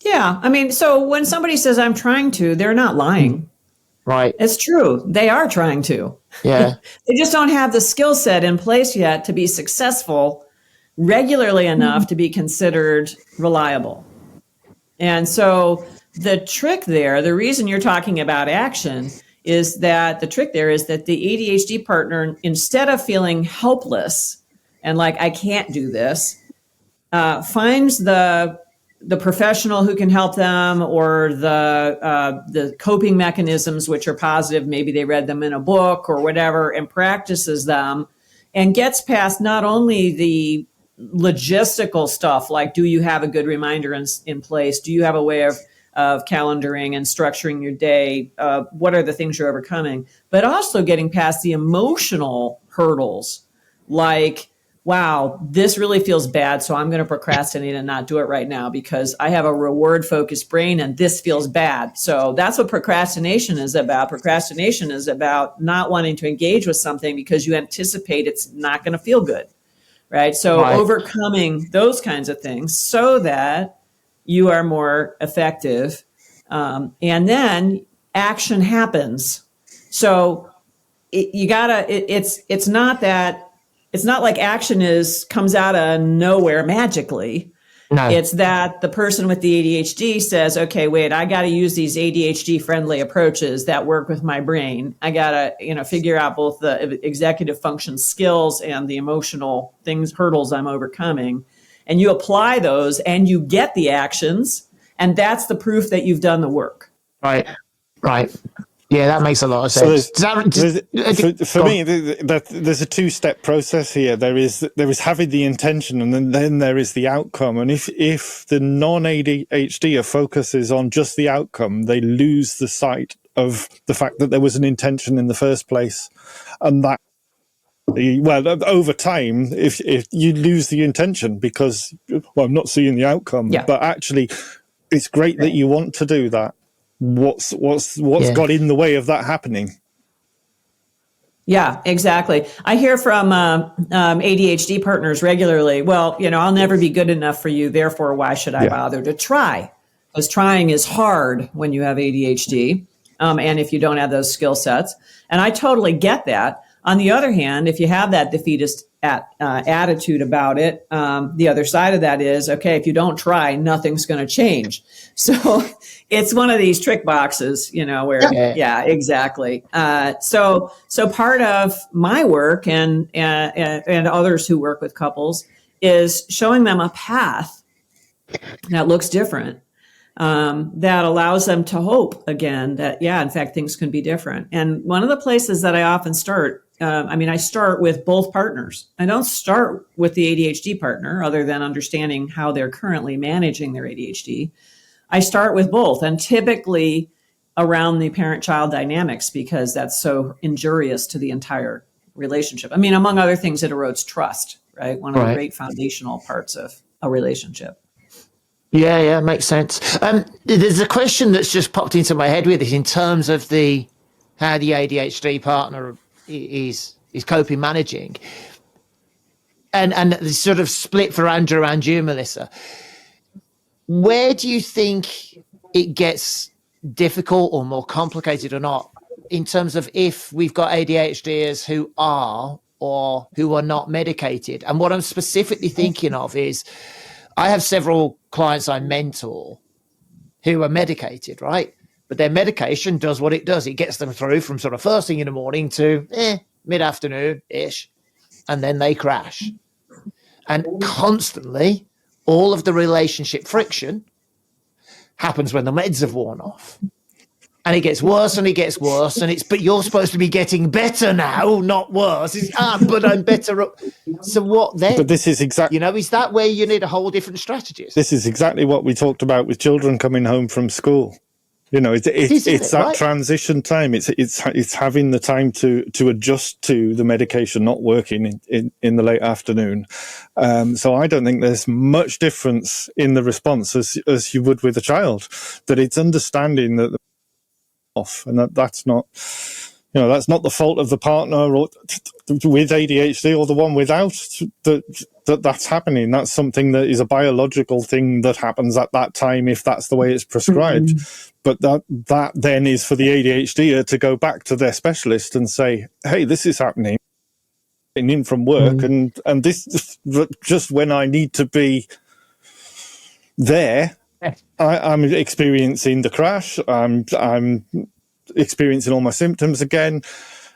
Speaker 3: Yeah. I mean, so when somebody says I'm trying to, they're not lying.
Speaker 1: Right.
Speaker 3: It's true. They are trying to.
Speaker 1: Yeah.
Speaker 3: They just don't have the skill set in place yet to be successful regularly enough to be considered reliable. And so the trick there, the reason you're talking about action is that the trick there is that the ADHD partner, instead of feeling helpless and like, I can't do this, finds the professional who can help them, or the coping mechanisms, which are positive. Maybe they read them in a book or whatever, and practices them, and gets past not only the logistical stuff, like, do you have a good reminder in place? Do you have a way of calendaring and structuring your day? What are the things you're overcoming? But also getting past the emotional hurdles, like, wow, this really feels bad, so I'm going to procrastinate and not do it right now because I have a reward-focused brain and this feels bad. So that's what procrastination is about. Procrastination is about not wanting to engage with something because you anticipate it's not going to feel good, right? So overcoming those kinds of things so that you are more effective. And then action happens. So it's not like action comes out of nowhere magically. No. It's that the person with the ADHD says, okay, wait, I got to use these ADHD friendly approaches that work with my brain. I got to, figure out both the executive function skills and the emotional hurdles I'm overcoming. And you apply those and you get the actions. And that's the proof that you've done the work.
Speaker 1: Right. Yeah, that makes a lot of sense.
Speaker 2: For me, there's a two-step process here. There is having the intention, and then there is the outcome. And if the non-ADHD focuses on just the outcome, they lose the sight of the fact that there was an intention in the first place, and that. Well, over time, if you lose the intention because, I'm not seeing the outcome, but actually, it's great that you want to do that. What's got in the way of that happening?
Speaker 3: Yeah, exactly. I hear from ADHD partners regularly, well, I'll never be good enough for you, therefore why should I bother to try? Because trying is hard when you have ADHD, and if you don't have those skill sets. And I totally get that. On the other hand, if you have that defeatist attitude about it, the other side of that is, okay, if you don't try, nothing's going to change. So it's one of these trick boxes, where, exactly. So part of my work and others who work with couples is showing them a path that looks different, that allows them to hope again that, in fact, things can be different. And one of the places that I often start, I start with both partners. I don't start with the ADHD partner other than understanding how they're currently managing their ADHD. I start with both, and typically around the parent-child dynamics, because that's so injurious to the entire relationship. Among other things, it erodes trust, right? One of the great foundational parts of a relationship.
Speaker 1: Yeah, makes sense. There's a question that's just popped into my head with it in terms of how the ADHD partner is coping, managing, and the sort of split for Andrew and you, Melissa. Where do you think it gets difficult or more complicated or not in terms of if we've got ADHDers who are or who are not medicated? And what I'm specifically thinking of is I have several clients I mentor who are medicated, right? But their medication does what it does. It gets them through from sort of first thing in the morning to mid-afternoon-ish, and then they crash. And constantly, all of the relationship friction happens when the meds have worn off. And it gets worse and it gets worse. But you're supposed to be getting better now, not worse. But I'm better. So what then?
Speaker 2: But this is exactly,
Speaker 1: is that where you need a whole different strategy?
Speaker 2: This is exactly what we talked about with children coming home from school. It's that transition time. It's having the time to adjust to the medication not working in the late afternoon. So I don't think there's much difference in the response as you would with a child. That it's understanding that off, and that's not that's not the fault of the partner or with ADHD or the one without that's happening. That's something that is a biological thing that happens at that time if that's the way it's prescribed. But that then is for the ADHDer to go back to their specialist and say, hey, this is happening in from work, and this just when I need to be there, I'm experiencing the crash. I'm experiencing all my symptoms again.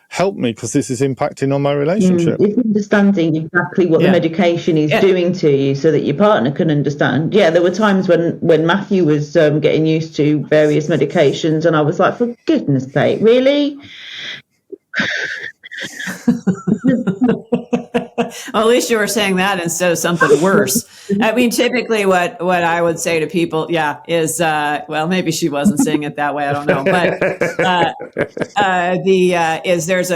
Speaker 2: Help me, because this is impacting on my relationship.
Speaker 4: It's understanding exactly what the medication is doing to you so that your partner can understand. Yeah, there were times when Matthew was getting used to various medications and I was like, for goodness sake, really?
Speaker 3: Well, at least you were saying that instead of something worse. I mean, typically what I would say to people, is, well, maybe she wasn't saying it that way. I don't know. But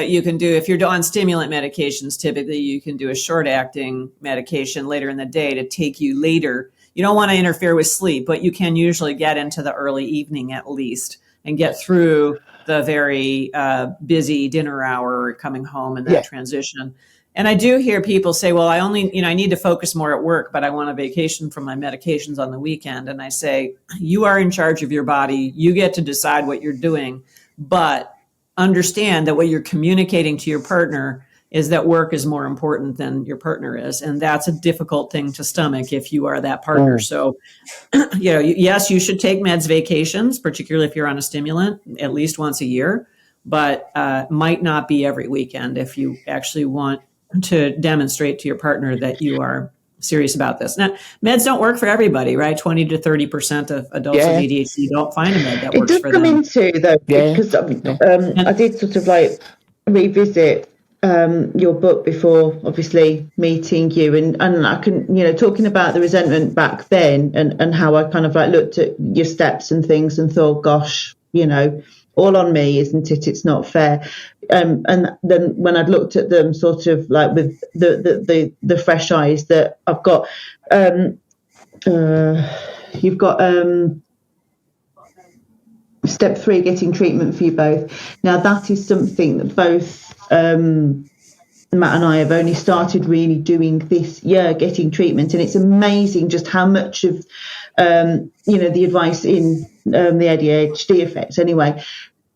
Speaker 3: you can do, if you're on stimulant medications, typically you can do a short acting medication later in the day to take you later. You don't want to interfere with sleep, but you can usually get into the early evening at least and get through the very busy dinner hour coming home and that transition. And I do hear people say, well, I need to focus more at work, but I want a vacation from my medications on the weekend. And I say, you are in charge of your body. You get to decide what you're doing, but understand that what you're communicating to your partner is that work is more important than your partner is. And that's a difficult thing to stomach if you are that partner. So, yes, you should take meds vacations, particularly if you're on a stimulant, at least once a year, but might not be every weekend if you actually want to demonstrate to your partner that you are serious about this. Now, meds don't work for everybody, right? 20 to 30% of adults with ADHD don't find a med that works for them.
Speaker 4: It does come into, though, because I did sort of like revisit your book before, obviously, meeting you, and I can, talking about the resentment back then and how I kind of like looked at your steps and things and thought, gosh, all on me, isn't it? It's not fair. And then when I'd looked at them sort of like with the fresh eyes that I've got, you've got step 3, getting treatment for you both. Now that is something that both Matt and I have only started really doing this year, getting treatment, and it's amazing just how much of the advice in the ADHD effect anyway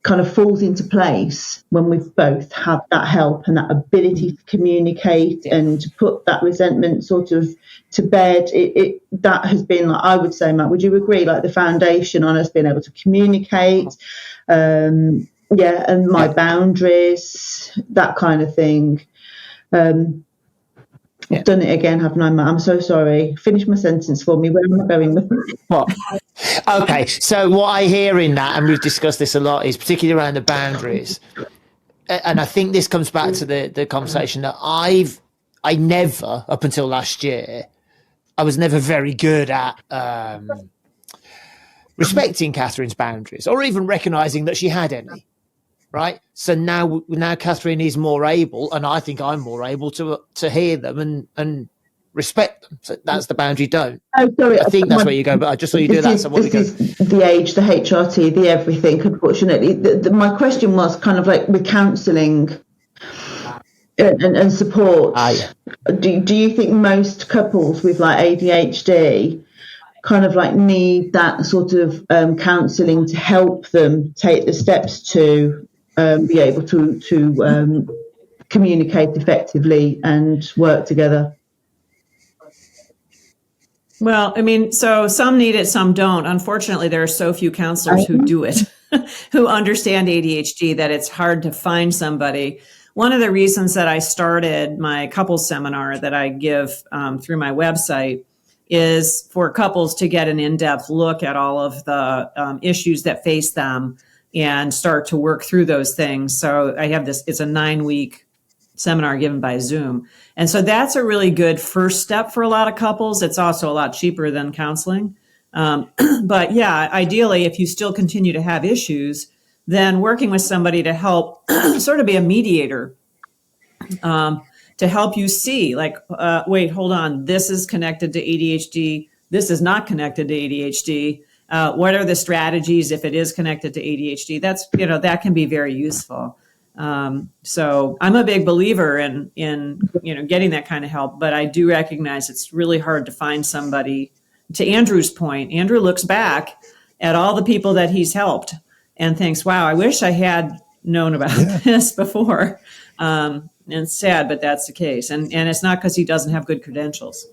Speaker 4: kind of falls into place when we both have that help and that ability to communicate and to put that resentment sort of to bed. That has been, like, I would say, Matt, would you agree, like the foundation on us being able to communicate, and my boundaries, that kind of thing. I've done it again, haven't I, Matt? I'm so sorry. Finish my sentence for me. Where am I going with it?
Speaker 1: What? Okay, so what I hear in that, and we've discussed this a lot, is particularly around the boundaries. And I think this comes back to the conversation that I never, up until last year, I was never very good at respecting Catherine's boundaries or even recognising that she had any. Right. So now Catherine is more able, and I think I'm more able to hear them and respect them. So that's the boundary. Don't.
Speaker 4: Oh, sorry.
Speaker 1: I think that's where you go, but I just saw you do that. So
Speaker 4: this is the age, the HRT, the everything. Unfortunately, my question was kind of like with counselling and support. Do you think most couples with like ADHD kind of like need that sort of counselling to help them take the steps to be able to communicate effectively and work together?
Speaker 3: Well, I mean, so some need it, some don't. Unfortunately, there are so few counselors who do it, who understand ADHD, that it's hard to find somebody. One of the reasons that I started my couples seminar that I give through my website is for couples to get an in-depth look at all of the issues that face them and start to work through those things. So I have it's a 9-week seminar given by Zoom. And so that's a really good first step for a lot of couples. It's also a lot cheaper than counseling. But yeah, ideally, if you still continue to have issues, then working with somebody to help sort of be a mediator, to help you see, like, wait, hold on, this is connected to ADHD. This is not connected to ADHD. What are the strategies if it is connected to ADHD? That's, that can be very useful. So I'm a big believer in getting that kind of help, but I do recognize it's really hard to find somebody. To Andrew's point, Andrew looks back at all the people that he's helped and thinks, wow, I wish I had known about this before. And it's sad, but that's the case. And it's not because he doesn't have good credentials.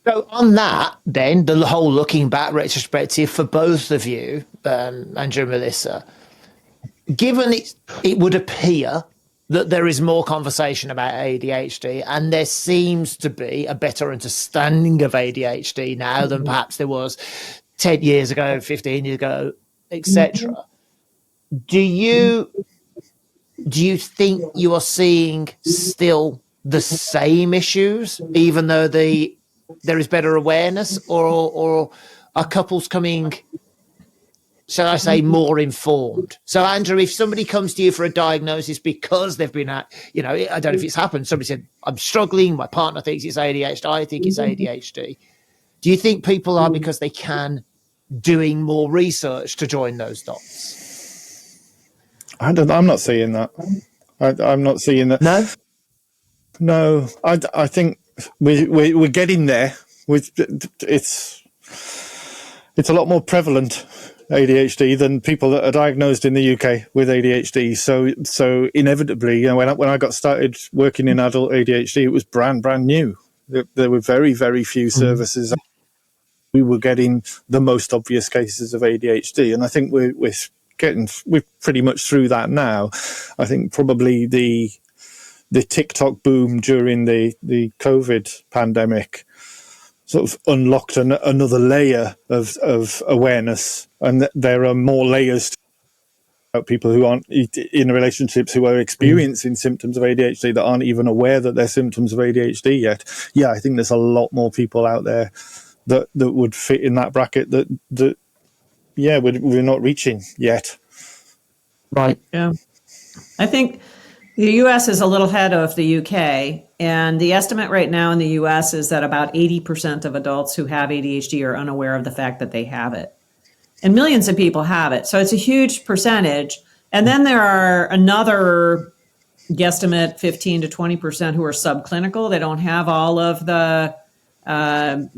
Speaker 1: So on that, then, the whole looking back retrospective for both of you, Andrew and Melissa, given it would appear that there is more conversation about ADHD and there seems to be a better understanding of ADHD now than perhaps there was 10 years ago, 15 years ago, etc. Do you think you are seeing still the same issues, even though there is better awareness, or are couples coming, shall I say, more informed? So, Andrew, if somebody comes to you for a diagnosis because they've been I don't know if it's happened, somebody said, I'm struggling, my partner thinks it's ADHD, I think it's ADHD. Do you think people are, because they can, doing more research to join those dots?
Speaker 2: I'm not seeing that. I'm not seeing that. No. I think we're getting there. It's a lot more prevalent, ADHD, than people that are diagnosed in the UK with ADHD. So inevitably, when I got started working in adult ADHD, it was brand new. There were very, very few services. We were getting the most obvious cases of ADHD, and I think we're pretty much through that now. I think probably the TikTok boom during the COVID pandemic sort of unlocked another layer of awareness, and there are more layers about people who aren't in relationships who are experiencing symptoms of ADHD that aren't even aware that they're symptoms of ADHD yet. Yeah, I think there's a lot more people out there that would fit in that bracket that we're not reaching yet.
Speaker 1: Right.
Speaker 3: Yeah. I think the U.S. is a little ahead of the U.K., and the estimate right now in the U.S. is that about 80% of adults who have ADHD are unaware of the fact that they have it. And millions of people have it. So it's a huge percentage. And then there are another guesstimate, 15 to 20% who are subclinical. They don't have all of the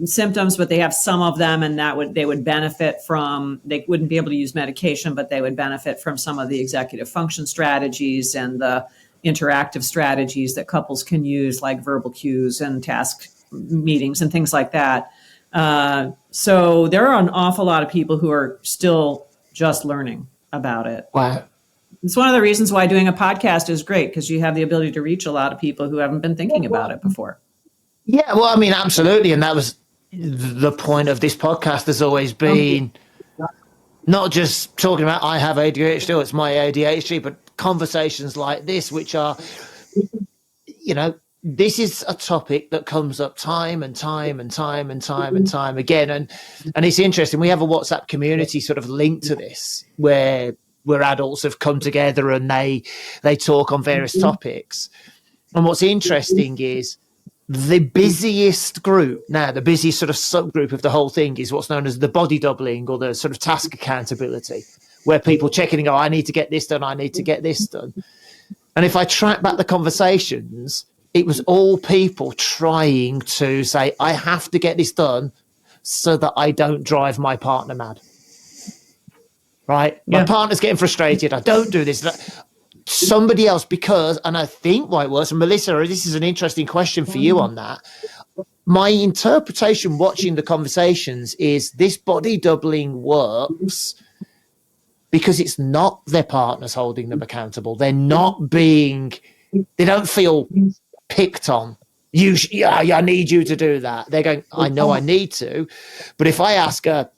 Speaker 3: symptoms, but they have some of them, and they would benefit from, they wouldn't be able to use medication, but they would benefit from some of the executive function strategies and the interactive strategies that couples can use, like verbal cues and task meetings and things like that. So there are an awful lot of people who are still just learning about it.
Speaker 1: Wow.
Speaker 3: It's one of the reasons why doing a podcast is great, because you have the ability to reach a lot of people who haven't been thinking about it before.
Speaker 1: Yeah, well, I mean, absolutely. And that was the point of this podcast, has always been not just talking about I have ADHD, it's my ADHD, but conversations like this, which are, this is a topic that comes up time and time again. And it's interesting. We have a WhatsApp community sort of linked to this, where adults have come together and they talk on various topics. And what's interesting is the busiest group now, the busiest sort of subgroup of the whole thing is what's known as the body doubling, or the sort of task accountability, where people check in and go, I need to get this done, I need to get this done. And if I track back the conversations, it was all people trying to say, I have to get this done so that I don't drive my partner mad. Right? Yeah. My partner's getting frustrated. I don't do this. Somebody else, because, and I think why it was, and Melissa, this is an interesting question for you on that. My interpretation watching the conversations is this body doubling works because it's not their partners holding them accountable. They're not they don't feel picked on. I need you to do that. They're going, I know I need to, but if I ask a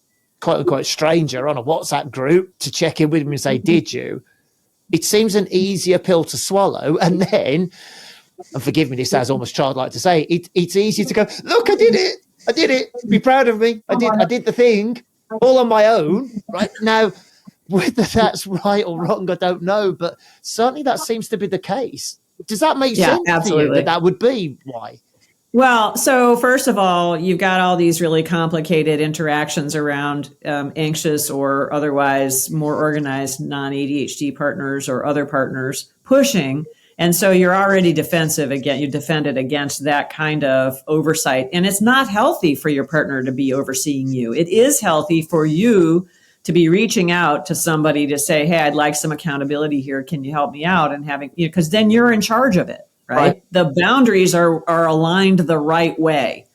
Speaker 1: quote unquote stranger on a WhatsApp group to check in with me and say, did you? It seems an easier pill to swallow. And then, and forgive me, this sounds almost childlike to say, it's easier to go, look, I did it. Be proud of me. I did the thing all on my own. Right now, whether that's right or wrong, I don't know. But certainly that seems to be the case. Does that make sense
Speaker 3: absolutely.
Speaker 1: to you that would be why?
Speaker 3: Well, so first of all, you've got all these really complicated interactions around anxious or otherwise more organized non-ADHD partners or other partners pushing. And so you're already defensive again. You defended against that kind of oversight. And it's not healthy for your partner to be overseeing you. It is healthy for you to be reaching out to somebody to say, hey, I'd like some accountability here. Can you help me out? And having, because then you're in charge of it, right? The boundaries are aligned the right way.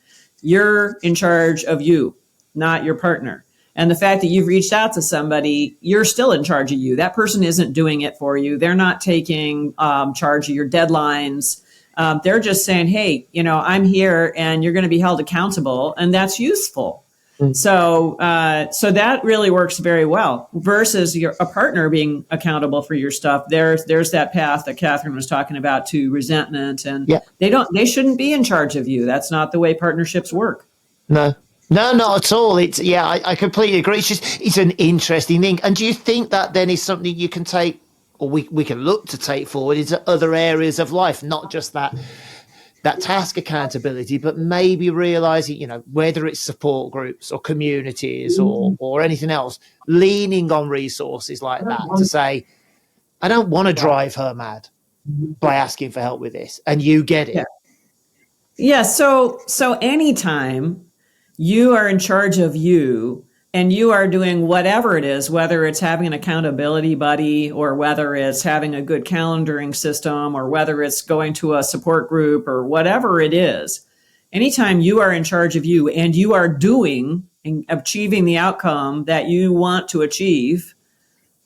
Speaker 3: You're in charge of you, not your partner. And the fact that you've reached out to somebody, you're still in charge of you. That person isn't doing it for you. They're not taking charge of your deadlines. They're just saying, hey, I'm here and you're going to be held accountable. And that's useful. So that really works very well versus a partner being accountable for your stuff. There's that path that Catherine was talking about to resentment, and they shouldn't be in charge of you. That's not the way partnerships work.
Speaker 1: No, not at all. I completely agree. It's an interesting thing. And do you think that then is something you can take, or we can look to take forward into other areas of life, not just that task accountability, but maybe realizing, whether it's support groups or communities or anything else, leaning on resources like that to say, I don't want to drive her mad by asking for help with this, and you get it.
Speaker 3: Yeah. So anytime you are in charge of you and you are doing whatever it is, whether it's having an accountability buddy or whether it's having a good calendaring system or whether it's going to a support group or whatever it is, anytime you are in charge of you and you are doing and achieving the outcome that you want to achieve,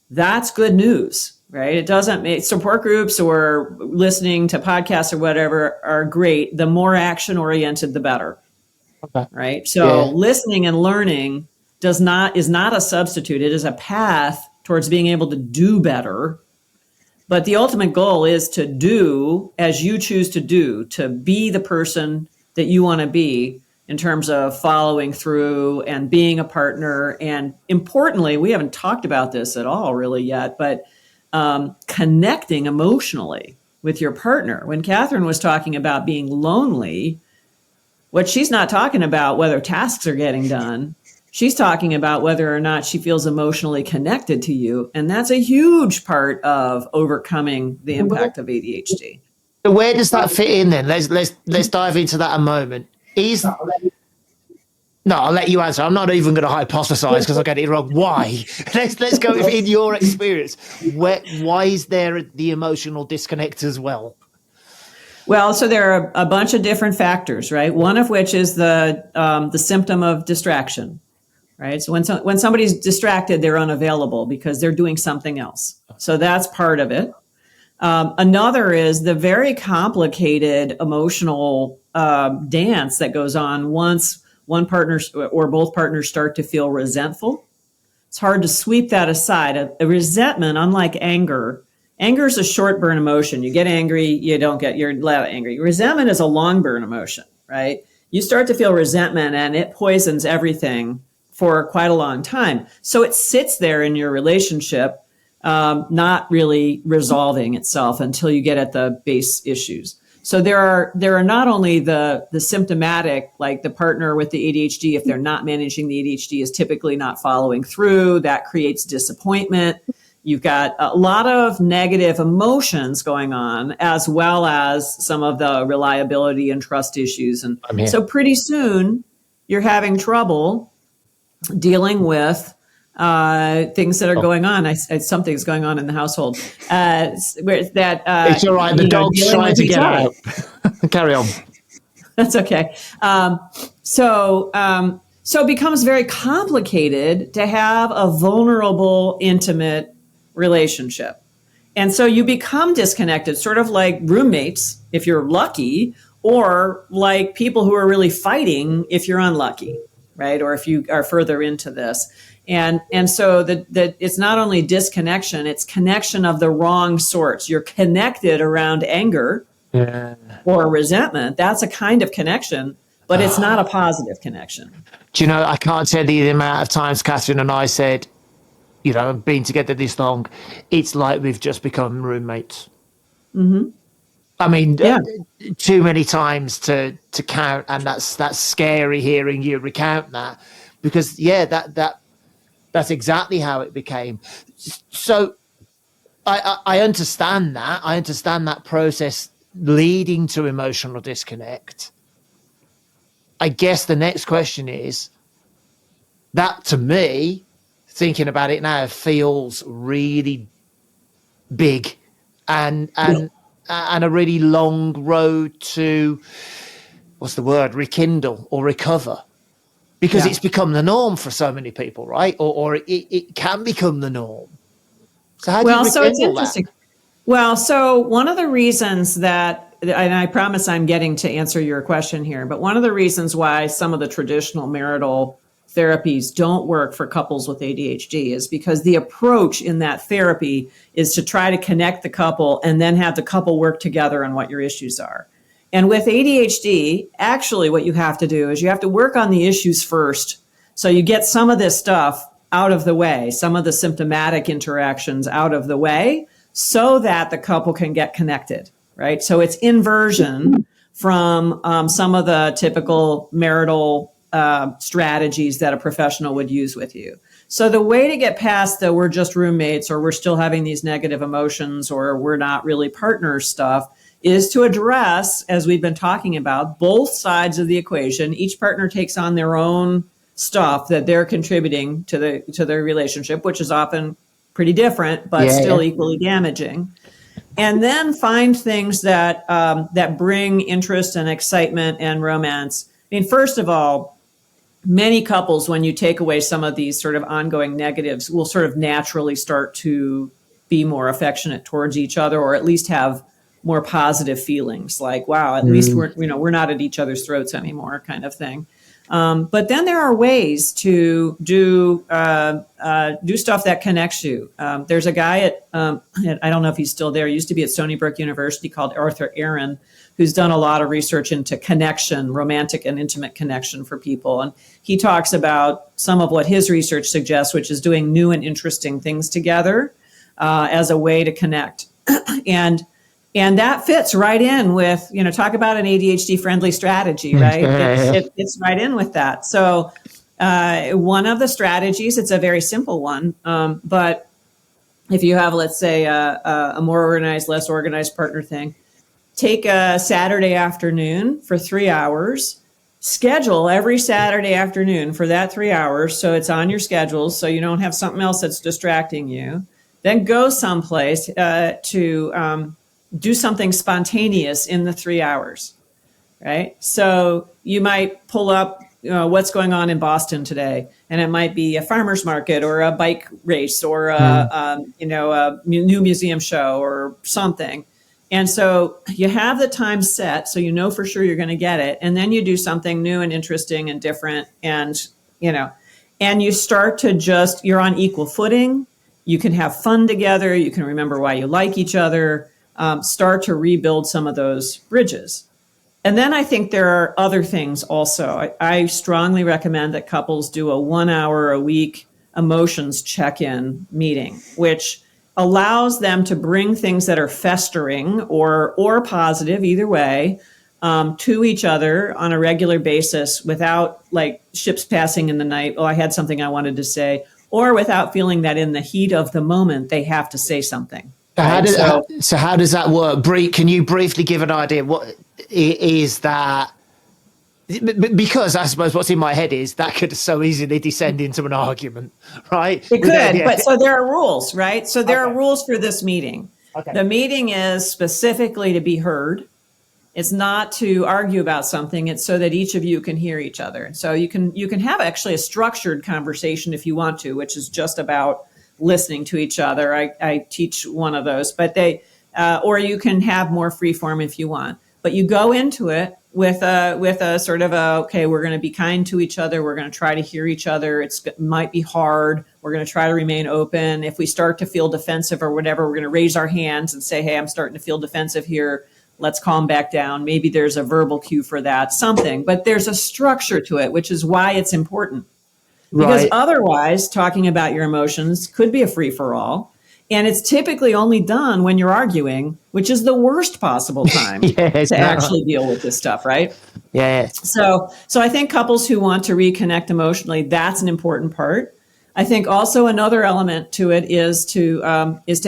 Speaker 3: that's good news, right? It doesn't make support groups or listening to podcasts or whatever are great. The more action oriented, the better. Okay. Right. So listening and learning is not a substitute. It is a path towards being able to do better. But the ultimate goal is to do as you choose to do, to be the person that you want to be in terms of following through and being a partner. And importantly, we haven't talked about this at all really yet, but connecting emotionally with your partner. When Catherine was talking about being lonely, what she's not talking about whether tasks are getting done. She's talking about whether or not she feels emotionally connected to you. And that's a huge part of overcoming the impact of ADHD.
Speaker 1: So where does that fit in then? Let's dive into that a moment. No, I'll let you answer. I'm not even going to hypothesize because I'll get it wrong. Why? Let's go in your experience. Why is there the emotional disconnect as well?
Speaker 3: Well, so there are a bunch of different factors, right? One of which is the symptom of distraction, right? So when somebody's distracted, they're unavailable because they're doing something else. So that's part of it. Another is the very complicated emotional dance that goes on once one partner or both partners start to feel resentful. It's hard to sweep that aside. A resentment, unlike anger is a short burn emotion. You get angry, you're loud angry. Resentment is a long burn emotion, right? You start to feel resentment and it poisons everything for quite a long time. So it sits there in your relationship, not really resolving itself until you get at the base issues. So there are not only the symptomatic, like the partner with the ADHD, if they're not managing the ADHD, is typically not following through. That creates disappointment. You've got a lot of negative emotions going on, as well as some of the reliability and trust issues. And so pretty soon you're having trouble dealing with things that are going on. Something's going on in the household. It's
Speaker 1: all right. The dog's trying to get out. Carry on.
Speaker 3: That's okay. So it becomes very complicated to have a vulnerable, intimate relationship. And so you become disconnected, sort of like roommates, if you're lucky, or like people who are really fighting if you're unlucky, right? Or if you are further into this. And so that it's not only disconnection, it's connection of the wrong sorts. You're connected around anger or resentment. That's a kind of connection, but it's not a positive connection.
Speaker 1: Do you know, I can't tell you the amount of times Catherine and I said, been together this long, it's like we've just become roommates. Mm-hmm. I mean, too many times to count, and that's scary hearing you recount that, because that's exactly how it became. So I understand that. I understand that process leading to emotional disconnect. I guess the next question is, that to me, thinking about it now, feels really big and a really long road to, what's the word, rekindle or recover. Because it's become the norm for so many people, right? Or it can become the norm. So how do you rekindle
Speaker 3: so it's interesting.
Speaker 1: that?
Speaker 3: Well, so one of the reasons that, and I promise I'm getting to answer your question here, but one of the reasons why some of the traditional marital therapies don't work for couples with ADHD is because the approach in that therapy is to try to connect the couple and then have the couple work together on what your issues are. And with ADHD, actually what you have to do is you have to work on the issues first. So you get some of this stuff out of the way, some of the symptomatic interactions out of the way, so that the couple can get connected, right? So it's inversion from some of the typical marital strategies that a professional would use with you. So the way to get past the we're just roommates, or we're still having these negative emotions, or we're not really partners stuff, is to address, as we've been talking about, both sides of the equation. Each partner takes on their own stuff that they're contributing to their relationship, which is often pretty different, but still equally damaging. And then find things that that bring interest and excitement and romance. I mean, first of all, many couples, when you take away some of these sort of ongoing negatives, will sort of naturally start to be more affectionate towards each other, or at least have more positive feelings, like, wow, at least we're not at each other's throats anymore, kind of thing. But then there are ways to do stuff that connects you. There's a guy at I don't know if he's still there. He used to be at Stony Brook University, called Arthur Aaron, who's done a lot of research into connection, romantic and intimate connection for people. And he talks about some of what his research suggests, which is doing new and interesting things together as a way to connect. And that fits right in with, talk about an ADHD friendly strategy, right? It fits right in with that. So one of the strategies, it's a very simple one, but if you have, let's say, a more organized, less organized partner thing, take a Saturday afternoon for 3 hours, schedule every Saturday afternoon for that 3 hours, so it's on your schedule, so you don't have something else that's distracting you. Then go someplace to do something spontaneous in the 3 hours, right? So you might pull up what's going on in Boston today, and it might be a farmer's market or a bike race or a new museum show or something. And so you have the time set, so you know for sure you're going to get it, and then you do something new and interesting and different, and you start to you're on equal footing. You can have fun together. You can remember why you like each other. Start to rebuild some of those bridges. And then I think there are other things also. I strongly recommend that couples do a 1 hour a week emotions check-in meeting, which allows them to bring things that are festering or positive, either way, to each other on a regular basis without like ships passing in the night. Oh, I had something I wanted to say, or without feeling that in the heat of the moment, they have to say something.
Speaker 1: Right? So how does that work? Can you briefly give an idea? What is that? Because I suppose what's in my head is that could so easily descend into an argument, right?
Speaker 3: It could, but so there are rules, right? So there are rules for this meeting.
Speaker 1: Okay.
Speaker 3: The meeting is specifically to be heard. It's not to argue about something. It's so that each of you can hear each other. So you can have actually a structured conversation if you want to, which is just about listening to each other. I teach one of those, but or you can have more free form if you want. But you go into it with a sort of okay, we're going to be kind to each other. We're going to try to hear each other. It might be hard. We're going to try to remain open. If we start to feel defensive or whatever, we're going to raise our hands and say, hey, I'm starting to feel defensive here. Let's calm back down. Maybe there's a verbal cue for that, something. But there's a structure to it, which is why it's important. Because otherwise, talking about your emotions could be a free-for-all. And it's typically only done when you're arguing, which is the worst possible time to actually deal with this stuff, right?
Speaker 1: Yeah.
Speaker 3: So I think couples who want to reconnect emotionally, that's an important part. I think also another element to it is to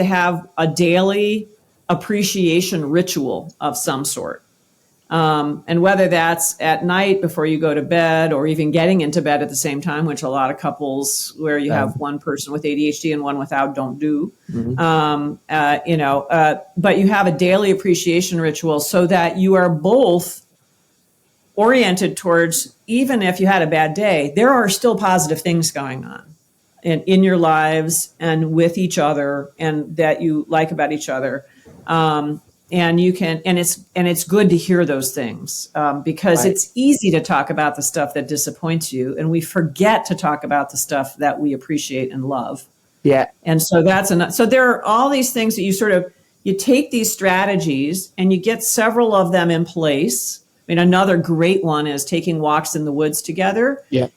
Speaker 3: have a daily appreciation ritual of some sort. And whether that's at night before you go to bed or even getting into bed at the same time, which a lot of couples where you have one person with ADHD and one without don't do, but you have a daily appreciation ritual so that you are both oriented towards, even if you had a bad day, there are still positive things going on in your lives and with each other and that you like about each other. And you can, and it's good to hear those things because it's easy to talk about the stuff that disappoints you, and we forget to talk about the stuff that we appreciate and love.
Speaker 1: Yeah.
Speaker 3: And so so there are all these things that you take these strategies and you get several of them in place. I mean, another great one is taking walks in the woods together.
Speaker 1: Yeah.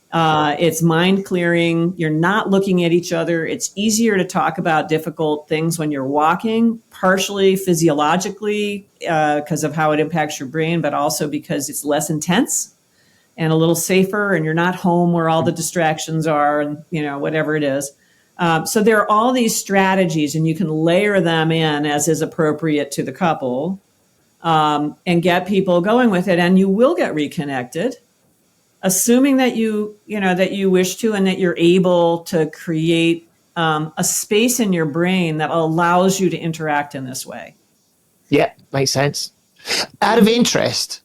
Speaker 3: It's mind clearing. You're not looking at each other. It's easier to talk about difficult things when you're walking, partially physiologically because of how it impacts your brain, but also because it's less intense and a little safer, and you're not home where all the distractions are and, whatever it is. So there are all these strategies, and you can layer them in as is appropriate to the couple. And get people going with it, and you will get reconnected, assuming that you wish to, and that you're able to create a space in your brain that allows you to interact in this way.
Speaker 1: Yeah, makes sense. Out of interest,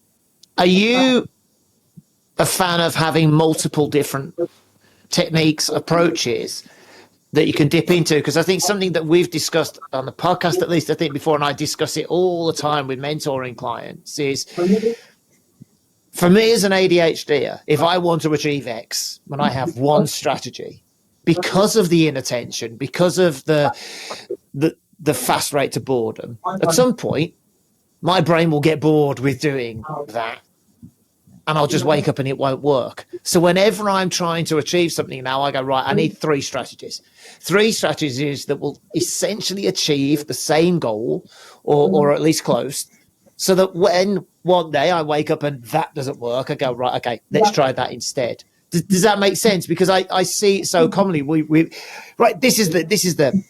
Speaker 1: are you a fan of having multiple different techniques, approaches that you can dip into? Because I think something that we've discussed on the podcast, at least I think before, and I discuss it all the time with mentoring clients, is for me as an ADHD, if I want to achieve X, when I have one strategy, because of the inattention, because of the fast rate to boredom, at some point, my brain will get bored with doing that. And I'll just wake up and it won't work. So whenever I'm trying to achieve something now, I go, right, I need three strategies that will essentially achieve the same goal or at least close, so that when one day I wake up and that doesn't work, I go, right, okay, let's try that instead. Does that make sense? Because I see it so commonly. This is the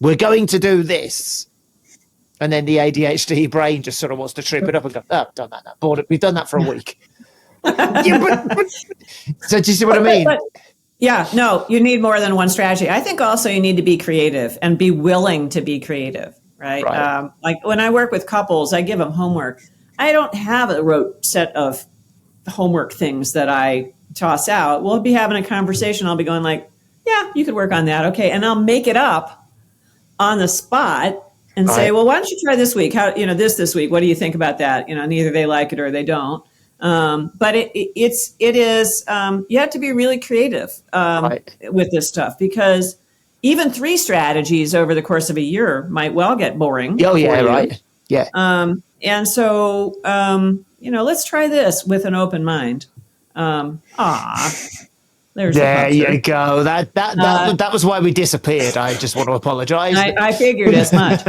Speaker 1: we're going to do this. And then the ADHD brain just sort of wants to trip it up and go, oh, I've done that now. Bored. We've done that for a week. So do you see what I mean?
Speaker 3: No, you need more than one strategy. I think also you need to be creative and be willing to be creative, right? Like when I work with couples, I give them homework. I don't have a rote set of homework things that I toss out. We'll be having a conversation. I'll be going like, yeah, you could work on that. Okay. And I'll make it up on the spot and say, well, why don't you try this week? This week, what do you think about that? And either they like it or they don't. But it is you have to be really creative with this stuff, because even 3 strategies over the course of a year might well get boring.
Speaker 1: Oh yeah, right. Yeah.
Speaker 3: And so let's try this with an open mind. There
Speaker 1: you go. That was why we disappeared. I just want to apologize.
Speaker 3: I figured as much.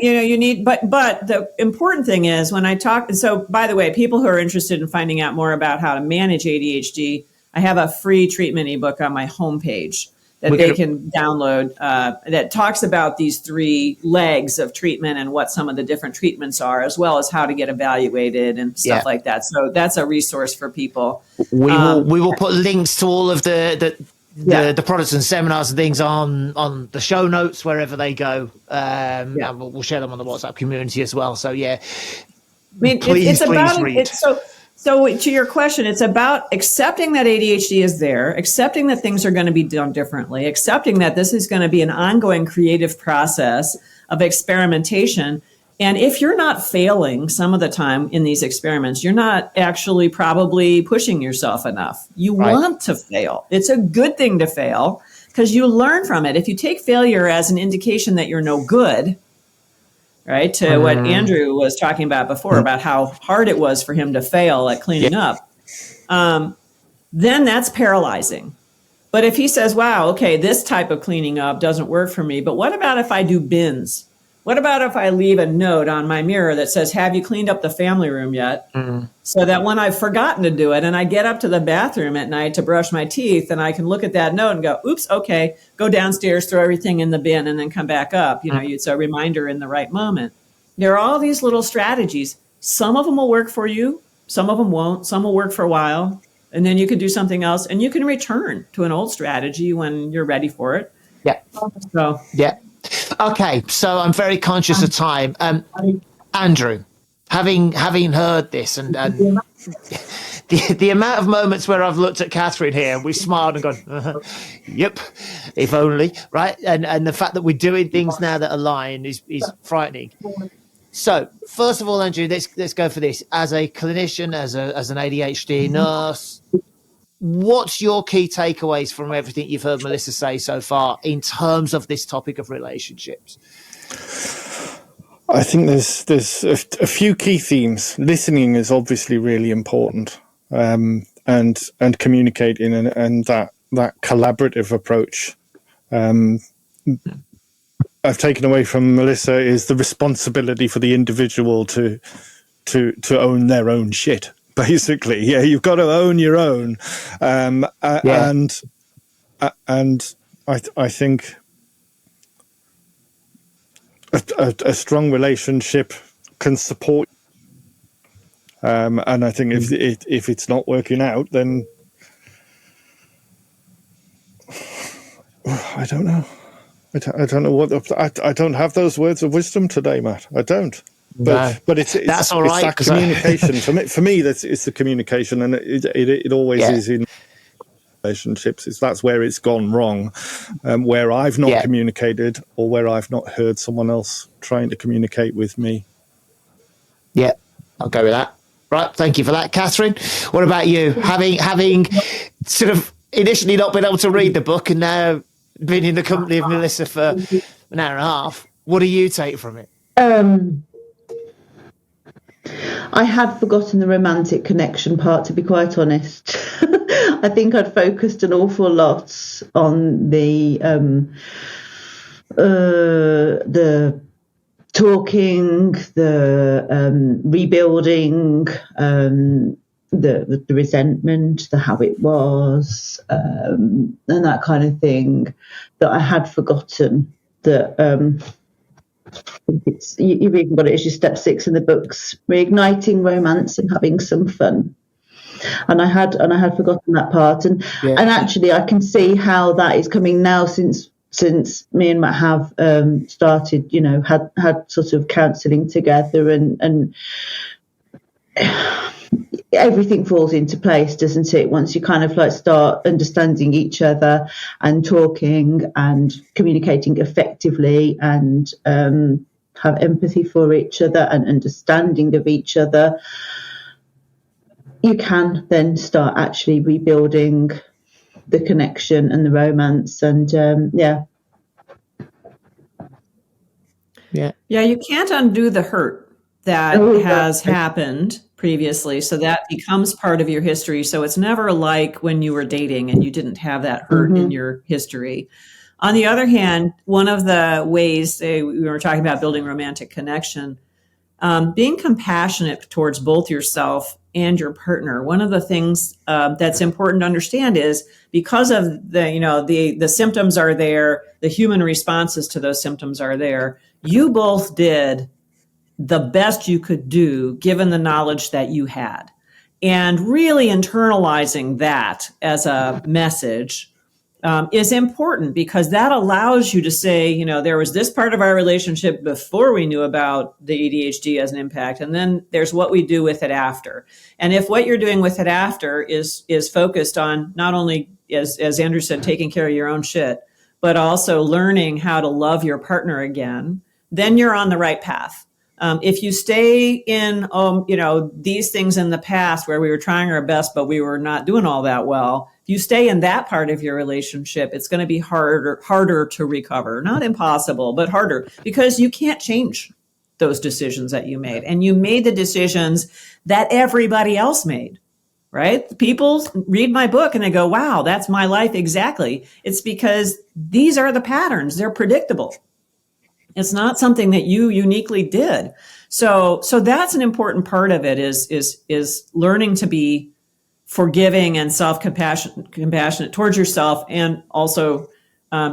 Speaker 3: You need, but the important thing is when I talk. So by the way, people who are interested in finding out more about how to manage ADHD, I have a free treatment ebook on my homepage that they can download that talks about these 3 legs of treatment and what some of the different treatments are, as well as how to get evaluated and stuff like that. So that's a resource for people.
Speaker 1: We will put links to all of the products and seminars and things on the show notes wherever they go, and we'll share them on the WhatsApp community as well. So yeah,
Speaker 3: I mean, please read. So to your question, it's about accepting that ADHD is there, accepting that things are going to be done differently, accepting that this is going to be an ongoing creative process of experimentation. And if you're not failing some of the time in these experiments, you're not actually probably pushing yourself enough. You want to fail. It's a good thing to fail because you learn from it. If you take failure as an indication that you're no good, right, to what Andrew was talking about before, about how hard it was for him to fail at cleaning up, then that's paralyzing. But if he says, wow, okay, this type of cleaning up doesn't work for me, but what about if I do bins? What about if I leave a note on my mirror that says, have you cleaned up the family room yet? So that when I've forgotten to do it and I get up to the bathroom at night to brush my teeth, and I can look at that note and go, oops, okay, go downstairs, throw everything in the bin, and then come back up. It's a reminder in the right moment. There are all these little strategies. Some of them will work for you. Some of them won't. Some will work for a while. And then you can do something else, and you can return to an old strategy when you're ready for it.
Speaker 1: Yeah.
Speaker 3: So,
Speaker 1: yeah. Okay, so I'm very conscious of time. Andrew, having heard this, and the amount of moments where I've looked at Catherine here and we smiled and gone, yep, if only, right? And the fact that we're doing things now that align is frightening. So, first of all, Andrew, let's go for this. As a clinician, as an ADHD nurse, what's your key takeaways from everything you've heard Melissa say so far in terms of this topic of relationships?
Speaker 2: I think there's a few key themes. Listening is obviously really important, and communicating and that collaborative approach. I've taken away from Melissa is the responsibility for the individual to own their own shit. Basically, yeah, you've got to own your own, and I think a strong relationship can support, and I think if it's not working out, then I don't know. I don't know what I don't have those words of wisdom today, Matt. I don't. But it's
Speaker 1: that's all right.
Speaker 2: It's that communication. For me, it's the communication, and it always is in relationships. That's where it's gone wrong, where I've not communicated, or where I've not heard someone else trying to communicate with me.
Speaker 1: Yeah, I'll go with that. Right, thank you for that, Catherine. What about you? Having sort of initially not been able to read the book and now been in the company of Melissa for an hour and a half, what do you take from it?
Speaker 4: I had forgotten the romantic connection part, to be quite honest. I think I'd focused an awful lot on the talking, the rebuilding, the resentment, the how it was, and that kind of thing, that I had forgotten that. You've even got it as your step 6 in the books: reigniting romance and having some fun. And I had forgotten that part, and actually I can see how that is coming now since me and Matt have started, had sort of counselling together, and everything falls into place, doesn't it? Once you kind of like start understanding each other and talking and communicating effectively, and have empathy for each other and understanding of each other, you can then start actually rebuilding the connection and the romance. And
Speaker 3: you can't undo the hurt that has happened previously, so that becomes part of your history. So it's never like when you were dating and you didn't have that hurt in your history. On the other hand, one of the ways we were talking about building romantic connection, being compassionate towards both yourself and your partner. One of the things that's important to understand is, because of the symptoms are there, the human responses to those symptoms are there. You both did the best you could do given the knowledge that you had, and really internalizing that as a message is important, because that allows you to say, there was this part of our relationship before we knew about the ADHD as an impact, and then there's what we do with it after. And if what you're doing with it after is focused on not only, as Andrew said, taking care of your own shit, but also learning how to love your partner again, then you're on the right path. If you stay in, these things in the past where we were trying our best, but we were not doing all that well, if you stay in that part of your relationship, it's going to be harder to recover. Not impossible, but harder, because you can't change those decisions that you made. And you made the decisions that everybody else made, right? People read my book and they go, wow, that's my life exactly. It's because these are the patterns. They're predictable. It's not something that you uniquely did. So that's an important part of it is learning to be forgiving and compassionate towards yourself and also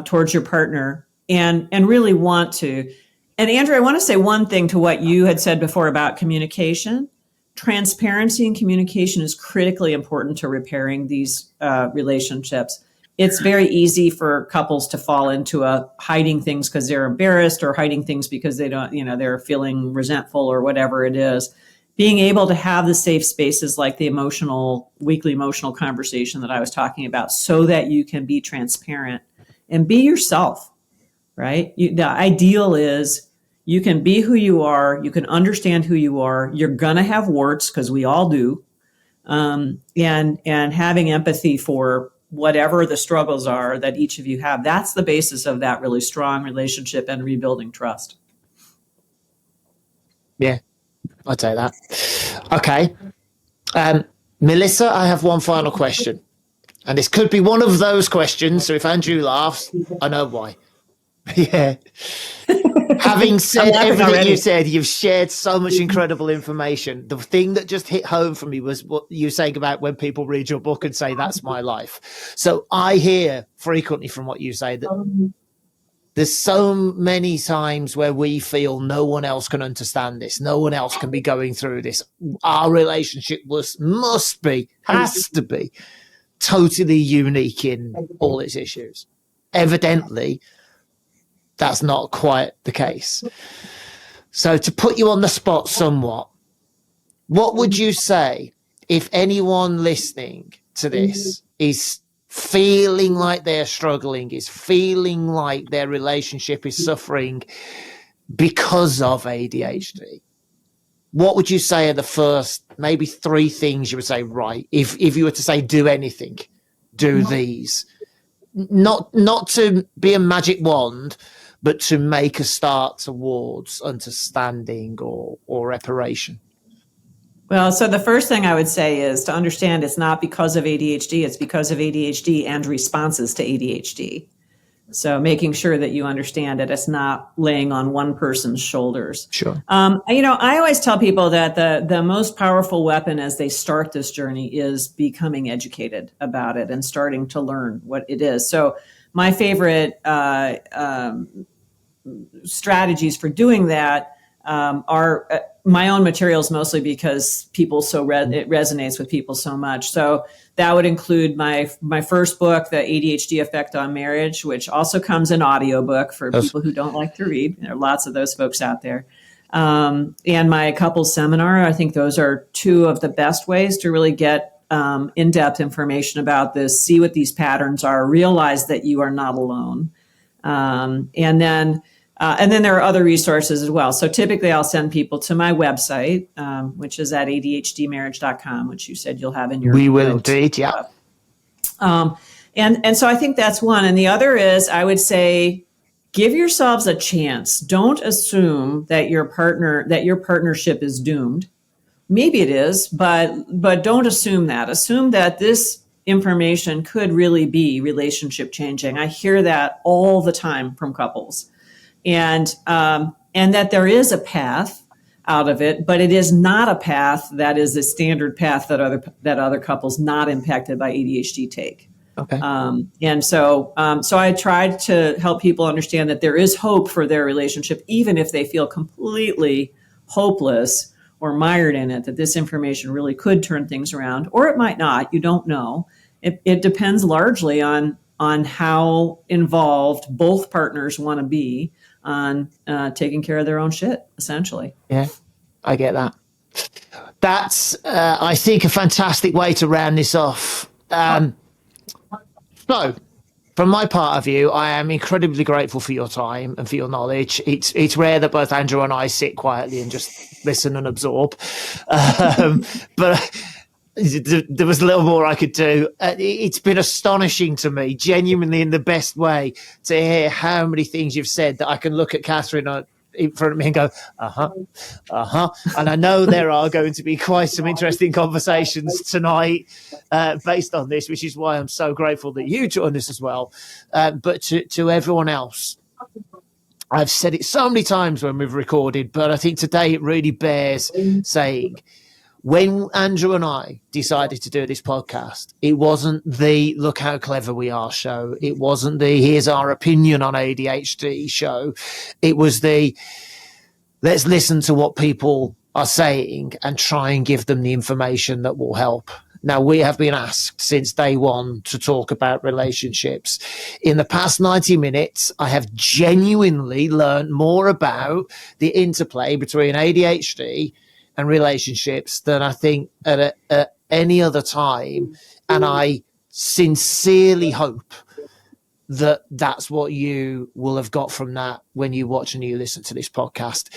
Speaker 3: towards your partner and really want to. And Andrew, I want to say one thing to what you had said before about communication. Transparency and communication is critically important to repairing these relationships. It's very easy for couples to fall into hiding things because they're embarrassed or hiding things because they don't, they're feeling resentful or whatever it is. Being able to have the safe spaces like the weekly emotional conversation that I was talking about so that you can be transparent and be yourself, right? The ideal is you can be who you are. You can understand who you are. You're going to have warts because we all do. And having empathy for whatever the struggles are that each of you have, that's the basis of that really strong relationship and rebuilding trust.
Speaker 1: Yeah, I'll take that. Okay. Melissa, I have one final question. And this could be one of those questions. So if Andrew laughs, I know why. Yeah. Having said everything you said, you've shared so much incredible information. The thing that just hit home for me was what you were saying about when people read your book and say, that's my life. So I hear frequently from what you say that there's so many times where we feel no one else can understand this. No one else can be going through this. Our relationship has to be totally unique in all its issues. Evidently, that's not quite the case. So to put you on the spot somewhat, what would you say if anyone listening to this is feeling like they're struggling, is feeling like their relationship is suffering because of ADHD? What would you say are the first maybe 3 things you would say, right, if you were to say do anything, do these? Not to be a magic wand, but to make a start towards understanding or reparation.
Speaker 3: Well, so the first thing I would say is to understand it's not because of ADHD, it's because of ADHD and responses to ADHD. So making sure that you understand that it's not laying on one person's shoulders.
Speaker 1: Sure.
Speaker 3: I always tell people that the most powerful weapon as they start this journey is becoming educated about it and starting to learn what it is. So my favorite strategies for doing that are my own materials, mostly because it resonates with people so much. So that would include my first book, The ADHD Effect on Marriage, which also comes in audiobook for people who don't like to read. There are lots of those folks out there. And my couples seminar. I think those are 2 of the best ways to really get in-depth information about this, see what these patterns are, realize that you are not alone. And then there are other resources as well. So typically I'll send people to my website, which is at ADHDmarriage.com, which you said you'll have in your
Speaker 1: We will
Speaker 3: notes.
Speaker 1: indeed, yeah.
Speaker 3: And so I think that's one. And the other is, I would say, give yourselves a chance. Don't assume that your partnership is doomed. Maybe it is, but don't assume that. Assume that this information could really be relationship changing. I hear that all the time from couples. And that there is a path out of it, but it is not a path that is a standard path that other couples not impacted by ADHD take.
Speaker 1: Okay.
Speaker 3: So I tried to help people understand that there is hope for their relationship, even if they feel completely hopeless or mired in it, that this information really could turn things around, or it might not. You don't know. It depends largely on how involved both partners want to be on taking care of their own shit, essentially.
Speaker 1: Yeah, I get that. That's, I think, a fantastic way to round this off. So, from my part of view, I am incredibly grateful for your time and for your knowledge. It's rare that both Andrew and I sit quietly and just listen and absorb. But there was a little more I could do. It's been astonishing to me, genuinely in the best way, to hear how many things you've said that I can look at Catherine in front of me and go, And I know there are going to be quite some interesting conversations tonight based on this, which is why I'm so grateful that you joined us as well. But to everyone else, I've said it so many times when we've recorded, but I think today it really bears saying. When Andrew and I decided to do this podcast, it wasn't the look how clever we are show. It wasn't the here's our opinion on ADHD show. It was the let's listen to what people are saying and try and give them the information that will help. Now, we have been asked since day one to talk about relationships. In the past 90 minutes, I have genuinely learned more about the interplay between ADHD and relationships than I think at any other time. And I sincerely hope that that's what you will have got from that when you watch and you listen to this podcast.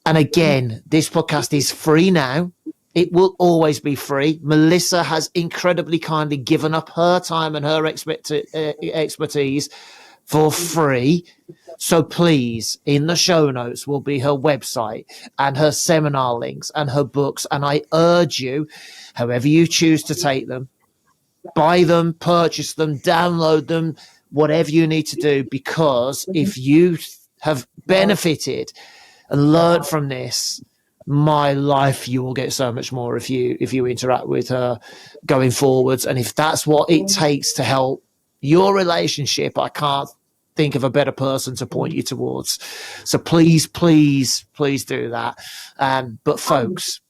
Speaker 1: And again, this podcast is free now. It will always be free. Melissa has incredibly kindly given up her time and her expertise for free. So please, in the show notes will be her website and her seminar links and her books. And I urge you, however you choose to take them, buy them, purchase them, download them, whatever you need to do, because if you have benefited and learned from this, my life, you will get so much more if you interact with her going forwards. And if that's what it takes to help your relationship, I can't think of a better person to point you towards. So please, please, please do that. But folks,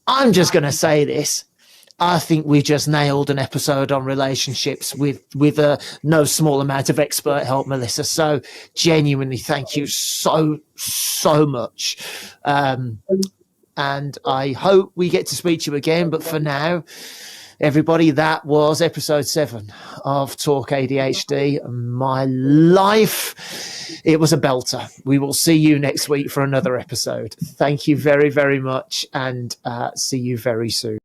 Speaker 1: I'm just going to say this. I think we just nailed an episode on relationships with no small amount of expert help, Melissa. So genuinely, thank you so much. And I hope we get to speak to you again. But for now, everybody, that was episode 7 of Talk ADHD. My life, it was a belter. We will see you next week for another episode. Thank you very, very much, and see you very soon.